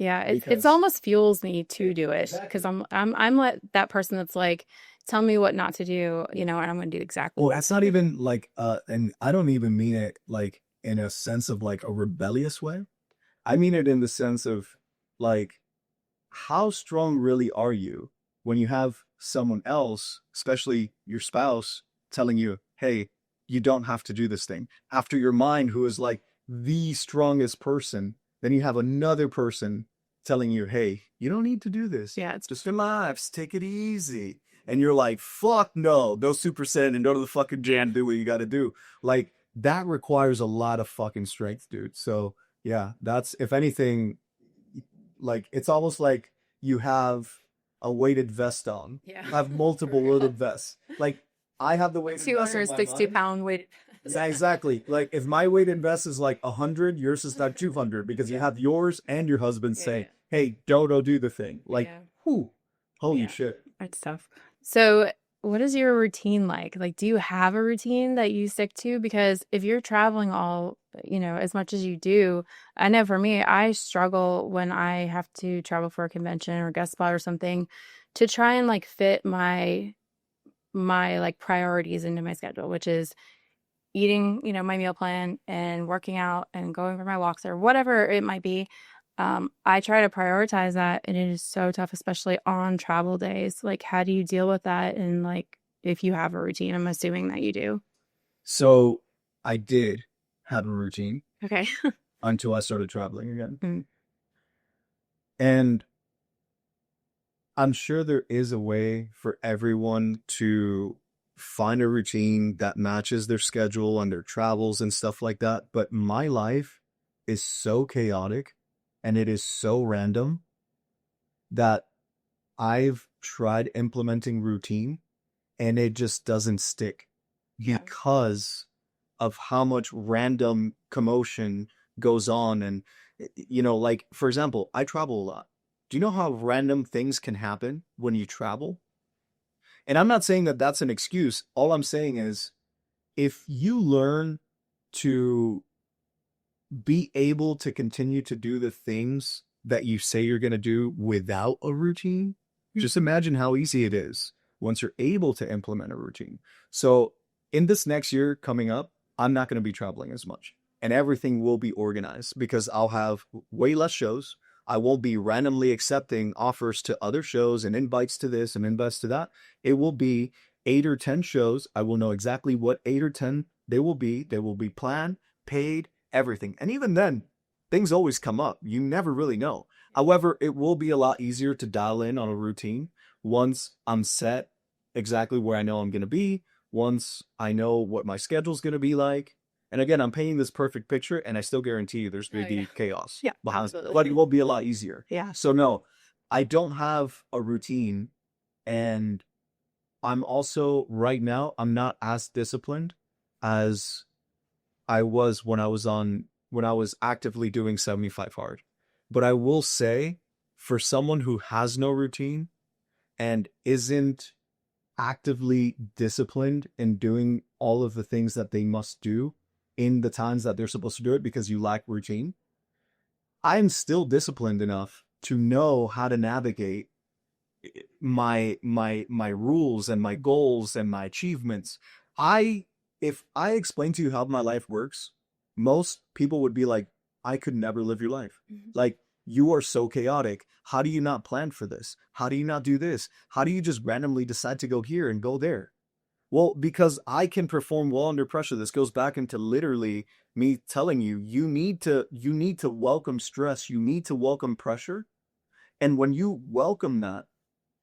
Yeah, it's Because almost fuels me to do it, exactly. because I'm like that person that's like, tell me what not to do, and I'm going to do exactly. Well, that's not even like, and I don't even mean it like in a sense of like a rebellious way. I mean it in the sense of like, how strong really are you when you have someone else, especially your spouse, telling you, hey, you don't have to do this thing. After your mind, who is like the strongest person, then you have another person telling you, hey, you don't need to do this. Yeah, it's just relax, take it easy. And you're like, fuck no, go Super Saiyan and go to the fucking gym, do what you got to do. Like, that requires a lot of fucking strength, dude. So yeah, that's, if anything, like, it's almost like you have a weighted vest on. Yeah. You have multiple weighted vests. Like, I have the weighted vest on my 260-pound weight. Yeah, exactly. Like, if my weighted vest is like 100, yours is not 200, because you have yours and your husband say, hey, Dodo, do the thing. Like, whew, holy shit. It's tough. So what is your routine like? Like, do you have a routine that you stick to? Because if you're traveling as much as you do, I know for me, I struggle when I have to travel for a convention or guest spot or something, to try and like fit my like priorities into my schedule, which is eating, my meal plan and working out and going for my walks or whatever it might be. I try to prioritize that, and it is so tough, especially on travel days. Like, how do you deal with that? And like, if you have a routine, I'm assuming that you do. So I did have a routine. Okay. Until I started traveling again. Mm. And I'm sure there is a way for everyone to find a routine that matches their schedule and their travels and stuff like that. But my life is so chaotic and it is so random that I've tried implementing routine and it just doesn't stick because of how much random commotion goes on. And, like, for example, I travel a lot. Do you know how random things can happen when you travel? And I'm not saying that that's an excuse. All I'm saying is, if you learn to be able to continue to do the things that you say you're going to do without a routine, just imagine how easy it is once you're able to implement a routine. So in this next year coming up, I'm not going to be traveling as much. And everything will be organized because I'll have way less shows. I won't be randomly accepting offers to other shows and invites to this and invites to that. It will be 8 or 10 shows. I will know exactly what 8 or 10 they will be. They will be planned, paid, everything. And even then, things always come up. You never really know. However, it will be a lot easier to dial in on a routine once I'm set exactly where I know I'm going to be, once I know what my schedule's going to be like. And again, I'm painting this perfect picture, and I still guarantee you there's going to be chaos Yeah, behind, absolutely. but it will be a lot easier. Yeah. So no, I don't have a routine, and I'm also right now, I'm not as disciplined as I was when I was actively doing 75 hard. But I will say, for someone who has no routine and isn't actively disciplined in doing all of the things that they must do in the times that they're supposed to do it because you lack routine, I'm still disciplined enough to know how to navigate my rules and my goals and my achievements. I If I explain to you how my life works, most people would be like, I could never live your life. Like, you are so chaotic. How do you not plan for this? How do you not do this? How do you just randomly decide to go here and go there? Well, because I can perform well under pressure. This goes back into literally me telling you, you need to welcome stress. You need to welcome pressure. And when you welcome that,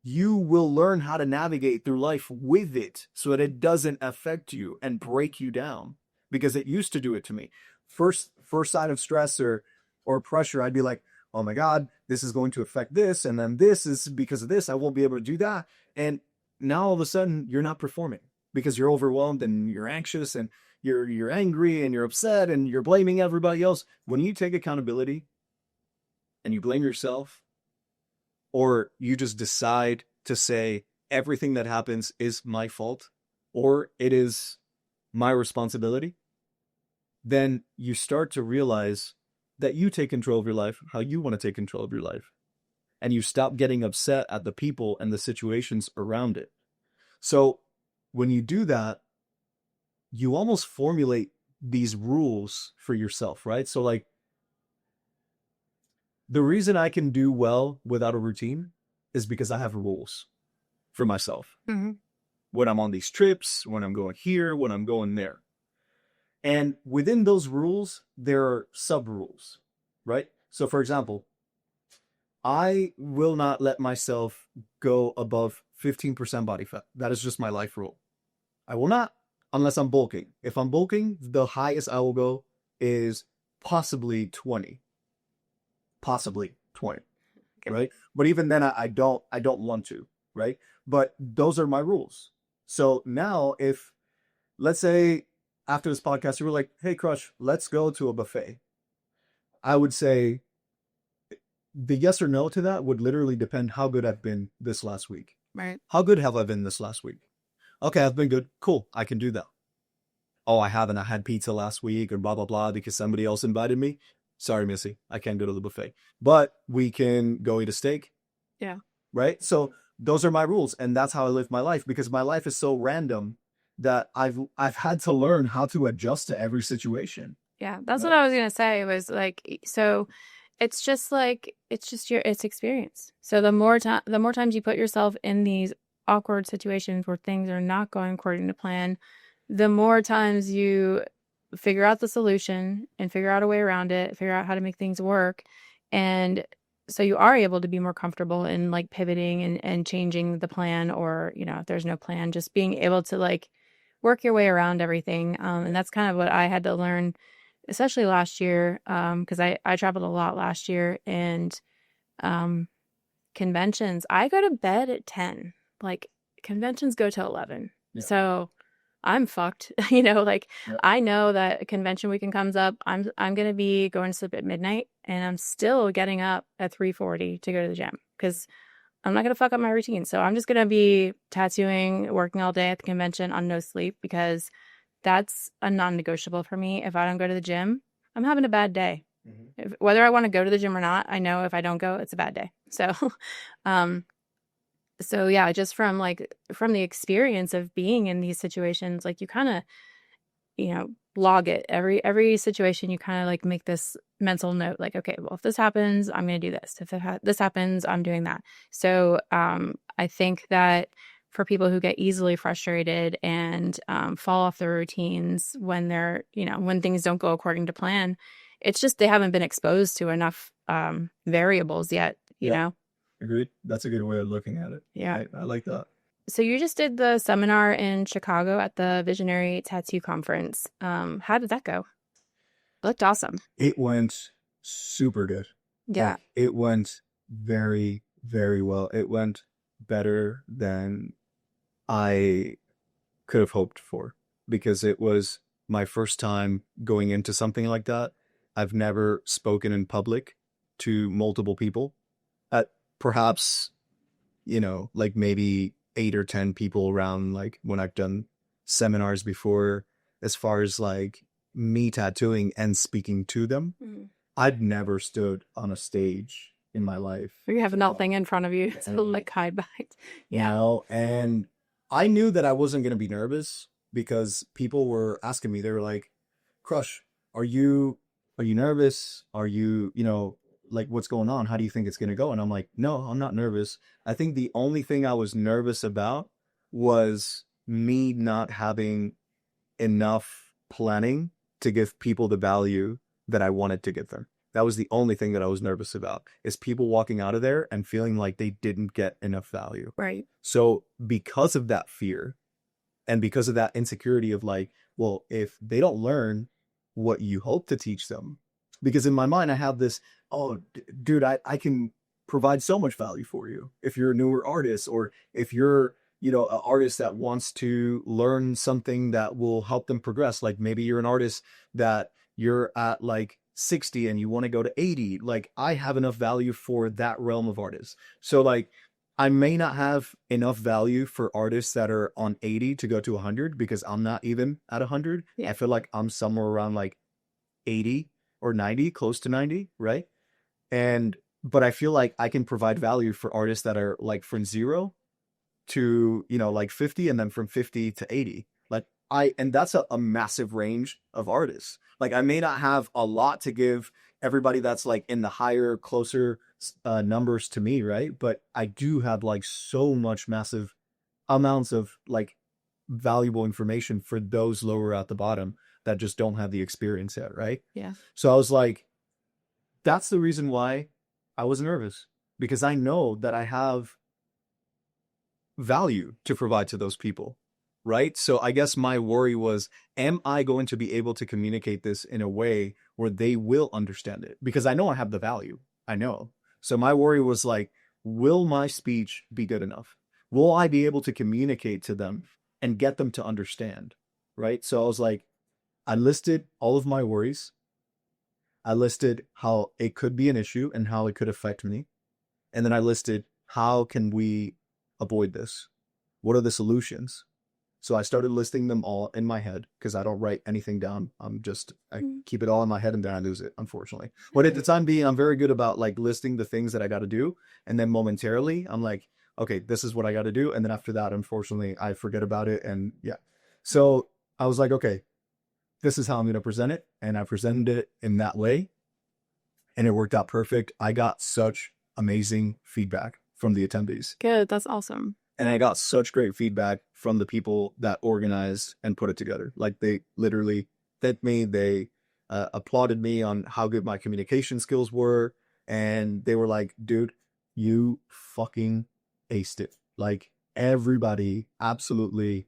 you will learn how to navigate through life with it so that it doesn't affect you and break you down, because it used to do it to me. First sign of stress or pressure, I'd be like, oh my God, this is going to affect this. And then this is because of this. I won't be able to do that. And now all of a sudden you're not performing because you're overwhelmed and you're anxious and you're angry and you're upset and you're blaming everybody else. When you take accountability and you blame yourself, or you just decide to say everything that happens is my fault or it is my responsibility, then you start to realize that you take control of your life how you want to take control of your life. And you stop getting upset at the people and the situations around it. So when you do that, you almost formulate these rules for yourself, right? So like, the reason I can do well without a routine is because I have rules for myself. Mm-hmm. When I'm on these trips, when I'm going here, when I'm going there. And within those rules, there are sub rules, right? So for example, I will not let myself go above 15% body fat. That is just my life rule. I will not, unless I'm bulking. If I'm bulking, the highest I will go is possibly 20. Possibly 20, Okay. right? But even then, I don't want to, right? But those are my rules. So now, if let's say after this podcast, you were like, "Hey, Crush, let's go to a buffet," I would say the yes or no to that would literally depend how good I've been this last week. Right. How good have I been this last week? Okay, I've been good. Cool, I can do that. Oh, I haven't. I had pizza last week or blah, blah, blah because somebody else invited me. Sorry, Missy, I can't go to the buffet, but we can go eat a steak. Yeah. Right. So those are my rules. And that's how I live my life, because my life is so random that I've had to learn how to adjust to every situation. Yeah. That's Right. what I was going to say was like, so it's just it's experience. So the more times you put yourself in these awkward situations where things are not going according to plan, the more times you figure out the solution and figure out a way around it, figure out how to make things work. And so you are able to be more comfortable in like pivoting and changing the plan, or, if there's no plan, just being able to like work your way around everything. And that's kind of what I had to learn, especially last year. Cause I traveled a lot last year, and, conventions, I go to bed at 10, like conventions go to 11. Yeah. So I'm fucked, like Yeah. I know that convention weekend comes up. I'm going to be going to sleep at midnight, and I'm still getting up at 3:40 to go to the gym because I'm not going to fuck up my routine. So I'm just going to be tattooing, working all day at the convention on no sleep, because that's a non-negotiable for me. If I don't go to the gym, I'm having a bad day. Mm-hmm. Whether I want to go to the gym or not, I know if I don't go, it's a bad day. So, so yeah, just from the experience of being in these situations, like you kind of, log it. Every situation you kind of like make this mental note, like, okay, well, if this happens, I'm going to do this. If this happens, I'm doing that. So I think that for people who get easily frustrated and fall off their routines when when things don't go according to plan, it's just they haven't been exposed to enough variables yet, you Yeah, know? agreed. That's a good way of looking at it. Yeah. I like that. So you just did the seminar in Chicago at the Visionary Tattoo Conference. How did that go? It looked awesome. It went super good. Yeah. Like it went very, very well. It went better than I could have hoped for because it was my first time going into something like that. I've never spoken in public to multiple people. At perhaps, like maybe 8 or 10 people around, like when I've done seminars before, as far as like me tattooing and speaking to them. Mhm. I'd never stood on a stage in my life. You have nothing in front of you to like hide behind. Yeah. And I knew that I wasn't going to be nervous because people were asking me, they were like, Crush, are you nervous? Are you, like what's going on? How do you think it's going to go? And I'm like, no, I'm not nervous. I think the only thing I was nervous about was me not having enough planning to give people the value that I wanted to give them. That was the only thing that I was nervous about, is people walking out of there and feeling like they didn't get enough value. Right. So because of that fear and because of that insecurity of like, well, if they don't learn what you hope to teach them, because in my mind, I have this, oh, dude, I can provide so much value for you if you're a newer artist, or if you're, an artist that wants to learn something that will help them progress. Like maybe you're an artist that you're at like 60 and you want to go to 80. Like I have enough value for that realm of artists. So like I may not have enough value for artists that are on 80 to go to 100 because I'm not even at 100. Yeah. I feel like I'm somewhere around like 80 or 90, close to 90, right? But I feel like I can provide value for artists that are like from 0 to, like 50, and then from 50 to 80. And that's a massive range of artists. Like I may not have a lot to give everybody that's like in the higher, closer numbers to me, right? But I do have like so much massive amounts of like valuable information for those lower at the bottom that just don't have the experience yet, right? Yeah. So I was like, that's the reason why I was nervous, because I know that I have value to provide to those people, right? So I guess my worry was, am I going to be able to communicate this in a way where they will understand it? Because I know I have the value. I know. So my worry was like, will my speech be good enough? Will I be able to communicate to them and get them to understand? Right? So I was like, I listed all of my worries. I listed how it could be an issue and how it could affect me. And then I listed, how can we avoid this? What are the solutions? So I started listing them all in my head, because I don't write anything down. I keep it all in my head and then I lose it, unfortunately. But at the time being, I'm very good about like listing the things that I got to do. And then momentarily, I'm like, okay, this is what I got to do. And then after that, unfortunately, I forget about it. And yeah. So I was like, okay, this is how I'm going to present it. And I presented it in that way. And it worked out perfect. I got such amazing feedback from the attendees. Good. That's awesome. And I got such great feedback from the people that organized and put it together. Like they literally thanked me. They applauded me on how good my communication skills were. And they were like, dude, you fucking aced it. Like everybody absolutely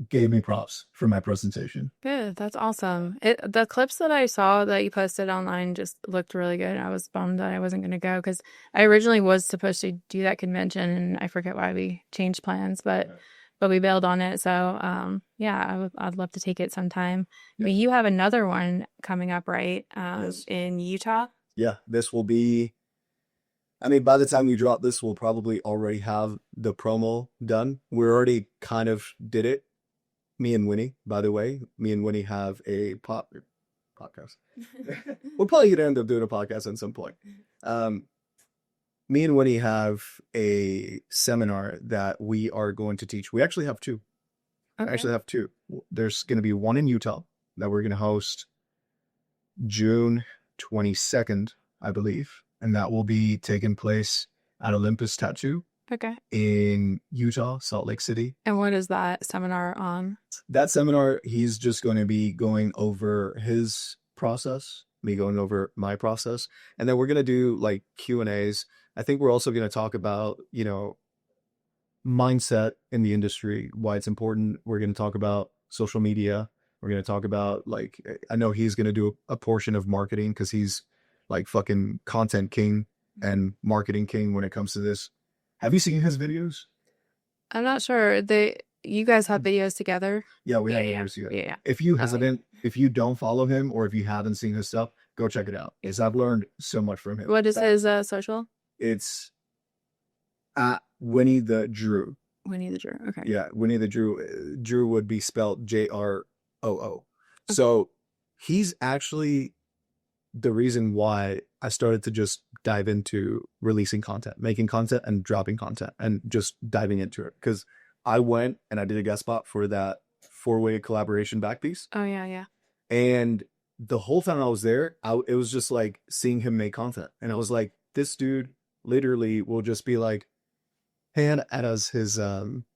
gave me props for my presentation. Good. That's awesome. The clips that I saw that you posted online just looked really good. I was bummed that I wasn't going to go because I originally was supposed to do that convention, and I forget why we changed plans, but we bailed on it. So yeah, I'd love to take it sometime. Yeah. But you have another one coming up, right? Yes. In Utah. Yeah, this will be. I mean, by the time we drop this, we'll probably already have the promo done. We already kind of did it. Me and Winnie, by the way, me and Winnie have a podcast. We're probably going to end up doing a podcast at some point. Me and Winnie have a seminar that we are going to teach. We actually have two. Okay. I actually have two. There's going to be one in Utah that we're going to host June 22nd, I believe. And that will be taking place at Olympus Tattoo Okay. in Utah, Salt Lake City. And what is that seminar on? That seminar, he's just going to be going over his process, me going over my process. And then we're going to do like Q&As. I think we're also going to talk about, you know, mindset in the industry, why it's important. We're going to talk about social media. We're going to talk about, like, I know he's going to do a portion of marketing because he's like fucking content king and marketing king when it comes to this. Have you seen his videos? I'm not sure. You guys have videos together? Yeah, we have Yeah. videos together. Yeah. If you haven't, if you don't follow him or if you haven't seen his stuff, go check it out. Because I've learned so much from him. What is his social? It's at Winnie the Drew. Winnie the Drew. Okay. Yeah, Winnie the Drew. Drew would be spelled JROO. So he's actually the reason why I started to just dive into releasing content, making content and dropping content and just diving into it. Because I went and I did a guest spot for that 4-way collaboration back piece. Oh, yeah. And the whole time I was there, it was just like seeing him make content. And I was like, this dude literally will just be like, hey, Anna, as his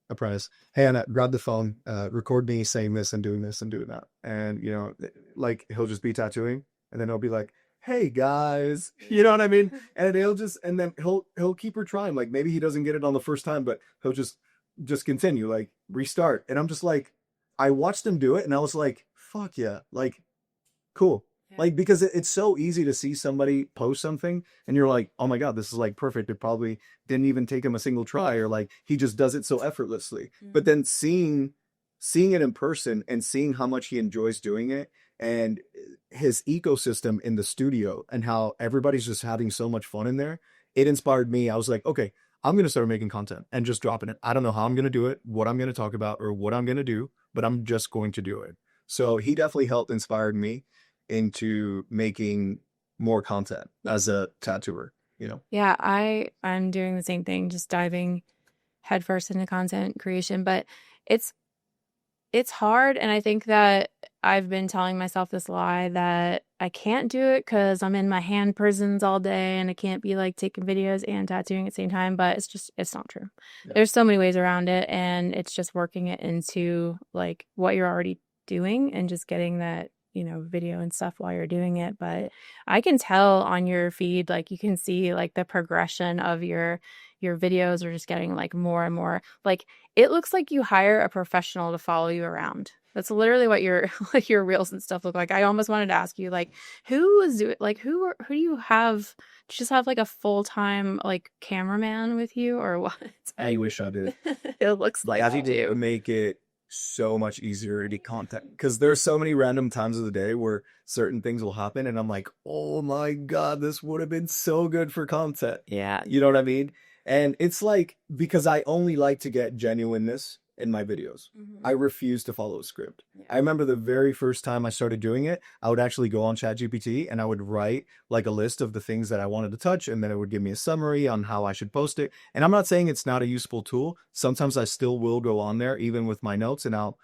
apprentice, hey, Anna, grab the phone, record me saying this and doing that. And, you know, like he'll just be tattooing and then he'll be like, hey guys, you know what I mean? And and then he'll keep retrying. Like maybe he doesn't get it on the first time, but he'll just continue, like restart. And I'm just like, I watched him do it and I was like, fuck yeah, like cool. Like, because it's so easy to see somebody post something and you're like, oh my God, this is like perfect. It probably didn't even take him a single try, or like he just does it so effortlessly. But then seeing it in person and seeing how much he enjoys doing it and his ecosystem in the studio and how everybody's just having so much fun in there, it inspired me. I was like, okay, I'm going to start making content and just dropping it. I don't know how I'm going to do it, what I'm going to talk about, or what I'm going to do, but I'm just going to do it. So he definitely helped inspire me into making more content as a tattooer, you know? Yeah, I'm doing the same thing, just diving headfirst into content creation, but it's hard, and I think that I've been telling myself this lie that I can't do it because I'm in my hand prisons all day and I can't be like taking videos and tattooing at the same time, but it's not true. Yeah. There's so many ways around it, and it's just working it into like what you're already doing and just getting that, you know, video and stuff while you're doing it. But I can tell on your feed, like you can see like the progression of your videos are just getting like more and more, like it looks like you hire a professional to follow you around. That's literally what your like your reels and stuff look like. I almost wanted to ask you, like, who is doing, like, who do you have? Do you just have like a full-time like cameraman with you or what? I wish I did. It looks like you do. Make it so much easier to get content, because there's so many random times of the day where certain things will happen and I'm like, oh my God, this would have been so good for content. Yeah. You know what I mean? And it's like, because I only like to get genuineness in my videos. Mm-hmm. I refuse to follow a script. Yeah. I remember the very first time I started doing it, I would actually go on ChatGPT and I would write like a list of the things that I wanted to touch, and then it would give me a summary on how I should post it. And I'm not saying it's not a useful tool. Sometimes I still will go on there, even with my notes, and I'll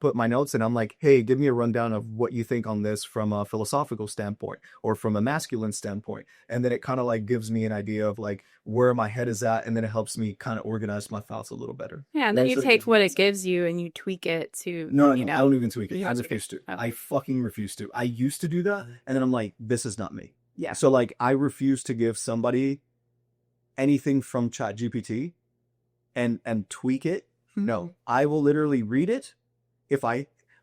put my notes and I'm like, hey, give me a rundown of what you think on this from a philosophical standpoint or from a masculine standpoint. And then it kind of like gives me an idea of like where my head is at. And then it helps me kind of organize my thoughts a little better. Yeah. And then you take what it gives you and you tweak it to, no, you know. I don't even tweak it. I refuse to. Okay. I fucking refuse to. I used to do that. And then I'm like, this is not me. Yeah. So like, I refuse to give somebody anything from ChatGPT and tweak it. Mm-hmm. No, I will literally read it.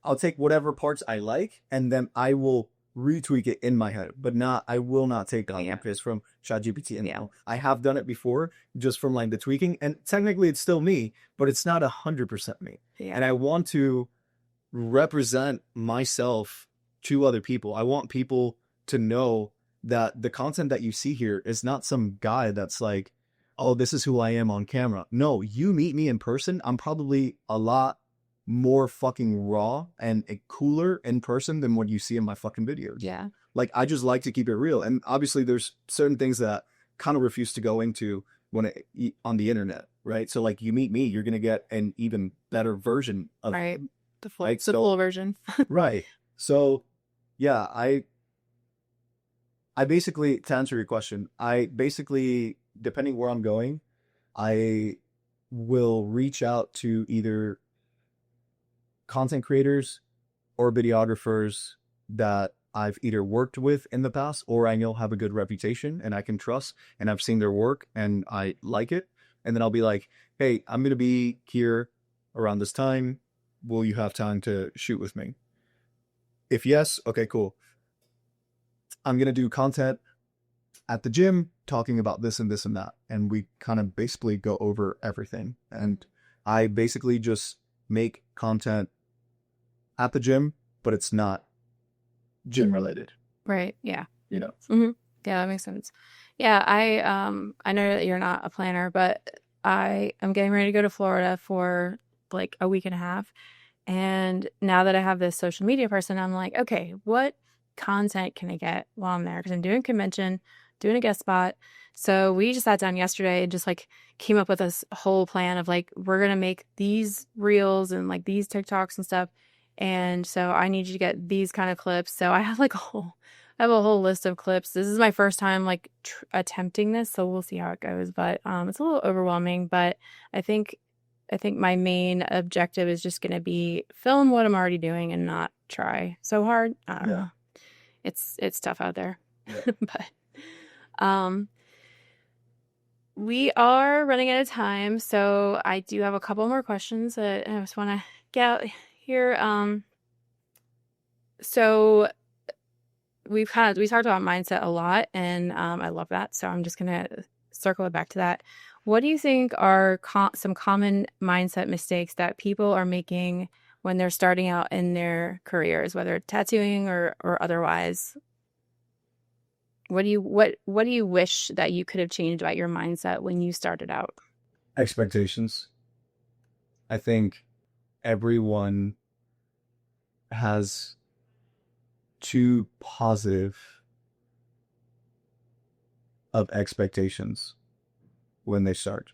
I'll take whatever parts I like and then I will retweak it in my head, but I will not take ideas from ChatGPT. And I have done it before just from like the tweaking, and technically it's still me, but it's not 100% me. Yeah. And I want to represent myself to other people. I want people to know that the content that you see here is not some guy that's like, oh, this is who I am on camera. No, you meet me in person, I'm probably a lot more fucking raw and cooler in person than what you see in my fucking videos. Yeah. Like, I just like to keep it real. And obviously there's certain things that kind of refuse to go into on the internet, right? So like, you meet me, you're going to get an even better version of right. The full version. Right. So, yeah, I basically, to answer your question, I basically, depending where I'm going, I will reach out to either content creators or videographers that I've either worked with in the past or I know have a good reputation and I can trust and I've seen their work and I like it. And then I'll be like, hey, I'm going to be here around this time. Will you have time to shoot with me? If yes, okay, cool. I'm going to do content at the gym talking about this and this and that. And we kind of basically go over everything. And I basically just make content at the gym, but it's not gym related, Right. Yeah. you know? Hmm. Yeah, that makes sense. Yeah, I know that you're not a planner, but I am getting ready to go to Florida for like a week and a half. And now that I have this social media person, I'm like, okay, what content can I get while I'm there? Because I'm doing convention, doing a guest spot. So we just sat down yesterday and just like came up with this whole plan of like, we're going to make these reels and like these TikToks and stuff. And so I need you to get these kind of clips. So I have like I have a whole list of clips. This is my first time like attempting this, so we'll see how it goes. But it's a little overwhelming. But I think I think my main objective is just going to be film what I'm already doing and not try so hard. I don't know. It's tough out there. Yeah. But we are running out of time, so I do have a couple more questions that I just want to get out here. So we talked about mindset a lot, and I love that. So I'm just gonna circle it back to that. What do you think are some common mindset mistakes that people are making when they're starting out in their careers, whether tattooing or otherwise? What do you wish that you could have changed about your mindset when you started out? Expectations. I think everyone has too positive of expectations when they start.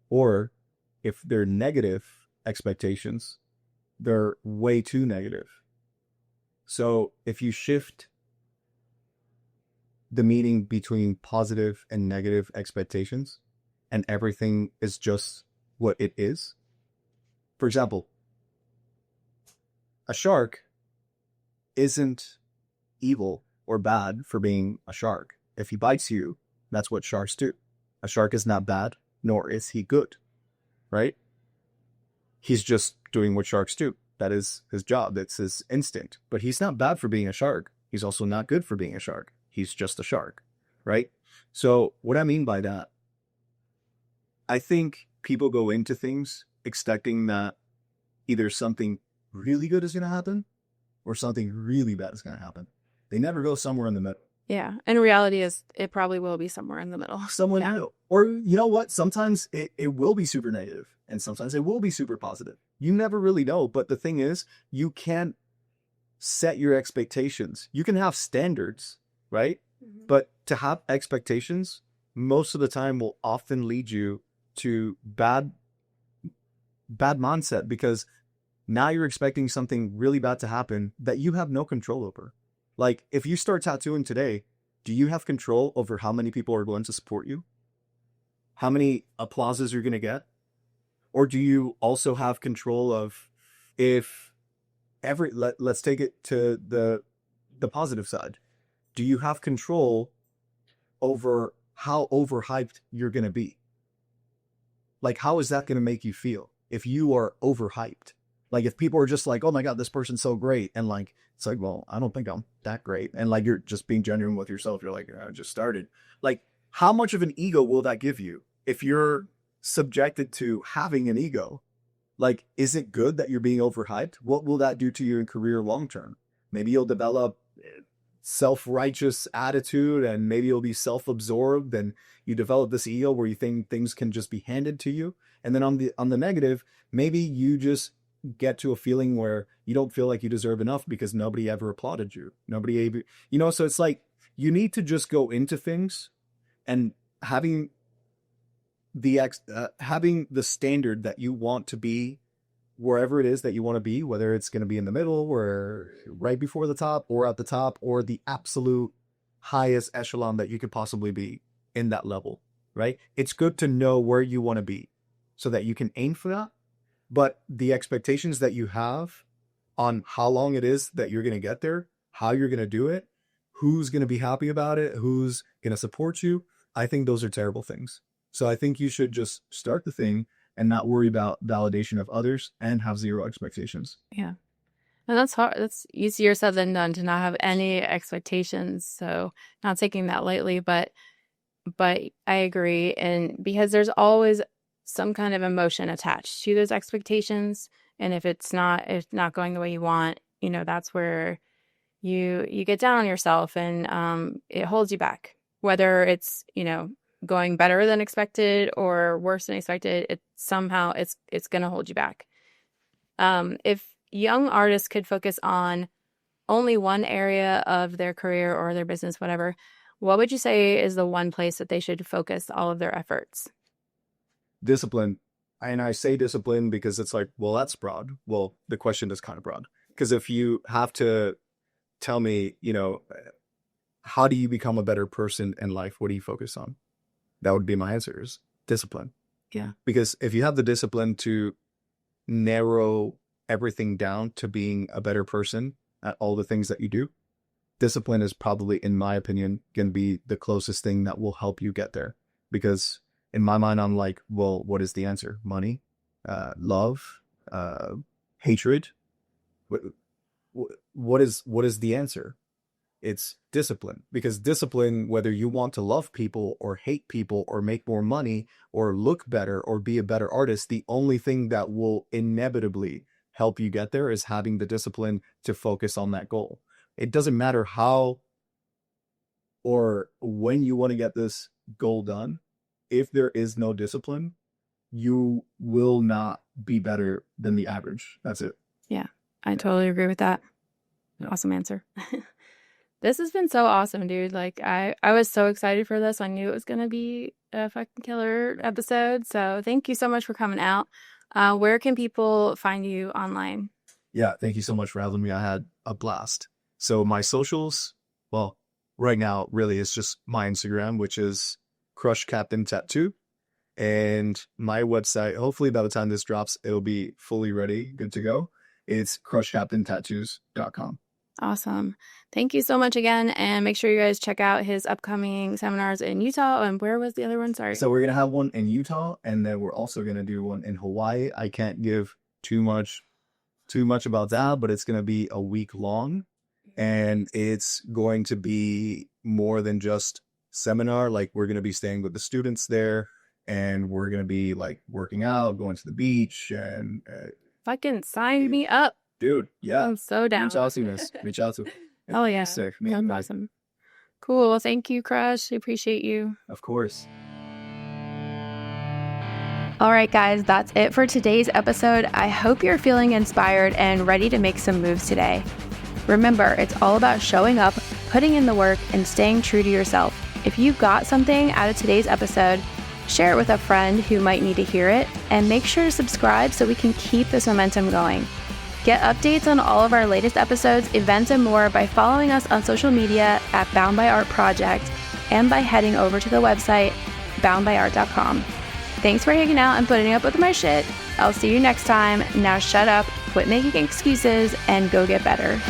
Or if they're negative expectations, they're way too negative. So if you shift the meaning between positive and negative expectations and everything is just what it is. For example, a shark isn't evil or bad for being a shark. If he bites you, that's what sharks do. A shark is not bad, nor is he good, right? He's just doing what sharks do. That is his job. That's his instinct. But he's not bad for being a shark. He's also not good for being a shark. He's just a shark, right? So what I mean by that, I think people go into things expecting that either something really good is going to happen or something really bad is going to happen. They never go somewhere in the middle. Yeah. And reality is it probably will be somewhere in the middle. Somewhere in the middle. Or you know what? Sometimes it will be super negative and sometimes it will be super positive. You never really know. But the thing is, you can't set your expectations. You can have standards, right? Mm-hmm. But to have expectations, most of the time will often lead you to bad mindset because now you're expecting something really bad to happen that you have no control over. Like if you start tattooing today, do you have control over how many people are going to support you? How many applauses you're going to get? Or do you also have control of if let's take it to the positive side. Do you have control over how overhyped you're going to be? Like, how is that going to make you feel if you are overhyped? Like, if people are just like, oh my God, this person's so great. And like, it's like, well, I don't think I'm that great. And like, you're just being genuine with yourself. You're like, I just started. Like, how much of an ego will that give you if you're subjected to having an ego? Like, is it good that you're being overhyped? What will that do to you in career long term? Maybe you'll develop self-righteous attitude and maybe you'll be self-absorbed and you develop this ego where you think things can just be handed to you. And then on the negative, maybe you just get to a feeling where you don't feel like you deserve enough because nobody ever applauded you. Nobody ever, so it's like you need to just go into things and having the standard that you want to be wherever it is that you want to be, whether it's going to be in the middle or right before the top or at the top or the absolute highest echelon that you could possibly be in that level, right? It's good to know where you want to be so that you can aim for that. But the expectations that you have on how long it is that you're going to get there, how you're going to do it, who's going to be happy about it, who's going to support you, I think those are terrible things. So I think you should just start the thing and not worry about validation of others and have zero expectations. Yeah. And that's hard. That's easier said than done to not have any expectations. So not taking that lightly, but I agree. And because there's always some kind of emotion attached to those expectations. And if it's not going the way you want, that's where you get down on yourself, and it holds you back, whether it's, going better than expected or worse than expected. It's going to hold you back. If young artists could focus on only one area of their career or their business, whatever, what would you say is the one place that they should focus all of their efforts? Discipline. And I say discipline because it's like, well, that's broad. Well, the question is kind of broad. Because if you have to tell me, how do you become a better person in life? What do you focus on? That would be my answer, is discipline. Yeah. Because if you have the discipline to narrow everything down to being a better person at all the things that you do, discipline is probably, in my opinion, going to be the closest thing that will help you get there. Because in my mind, I'm like, well, what is the answer? Money, love, hatred. What is the answer? It's discipline. Because discipline, whether you want to love people or hate people or make more money or look better or be a better artist, the only thing that will inevitably help you get there is having the discipline to focus on that goal. It doesn't matter how or when you want to get this goal done. If there is no discipline, you will not be better than the average. That's it. Yeah, I totally agree with that. Awesome answer. This has been so awesome, dude. Like, I was so excited for this. I knew it was going to be a fucking killer episode. So thank you so much for coming out. Where can people find you online? Yeah, thank you so much for having me. I had a blast. So my socials, well, right now, really, it's just my Instagram, which is Crush Captain Tattoo. And my website, hopefully by the time this drops, it'll be fully ready, good to go. It's crushcaptaintattoos.com. Awesome. Thank you so much again. And make sure you guys check out his upcoming seminars in Utah. And where was the other one? Sorry. So we're going to have one in Utah, and then we're also going to do one in Hawaii. I can't give too much about that, but it's going to be a week long, and it's going to be more than just seminar. Like, we're going to be staying with the students there, and we're going to be like working out, going to the beach, and fucking sign me up. Dude, yeah. I'm so down. Reach out to. Oh, yeah. Sick. Awesome. Cool. Well, thank you, Crush. I appreciate you. Of course. All right, guys, that's it for today's episode. I hope you're feeling inspired and ready to make some moves today. Remember, it's all about showing up, putting in the work, and staying true to yourself. If you got something out of today's episode, share it with a friend who might need to hear it, and make sure to subscribe so we can keep this momentum going. Get updates on all of our latest episodes, events, and more by following us on social media at Bound by Art Project and by heading over to the website boundbyart.com. Thanks for hanging out and putting up with my shit. I'll see you next time. Now shut up, quit making excuses, and go get better.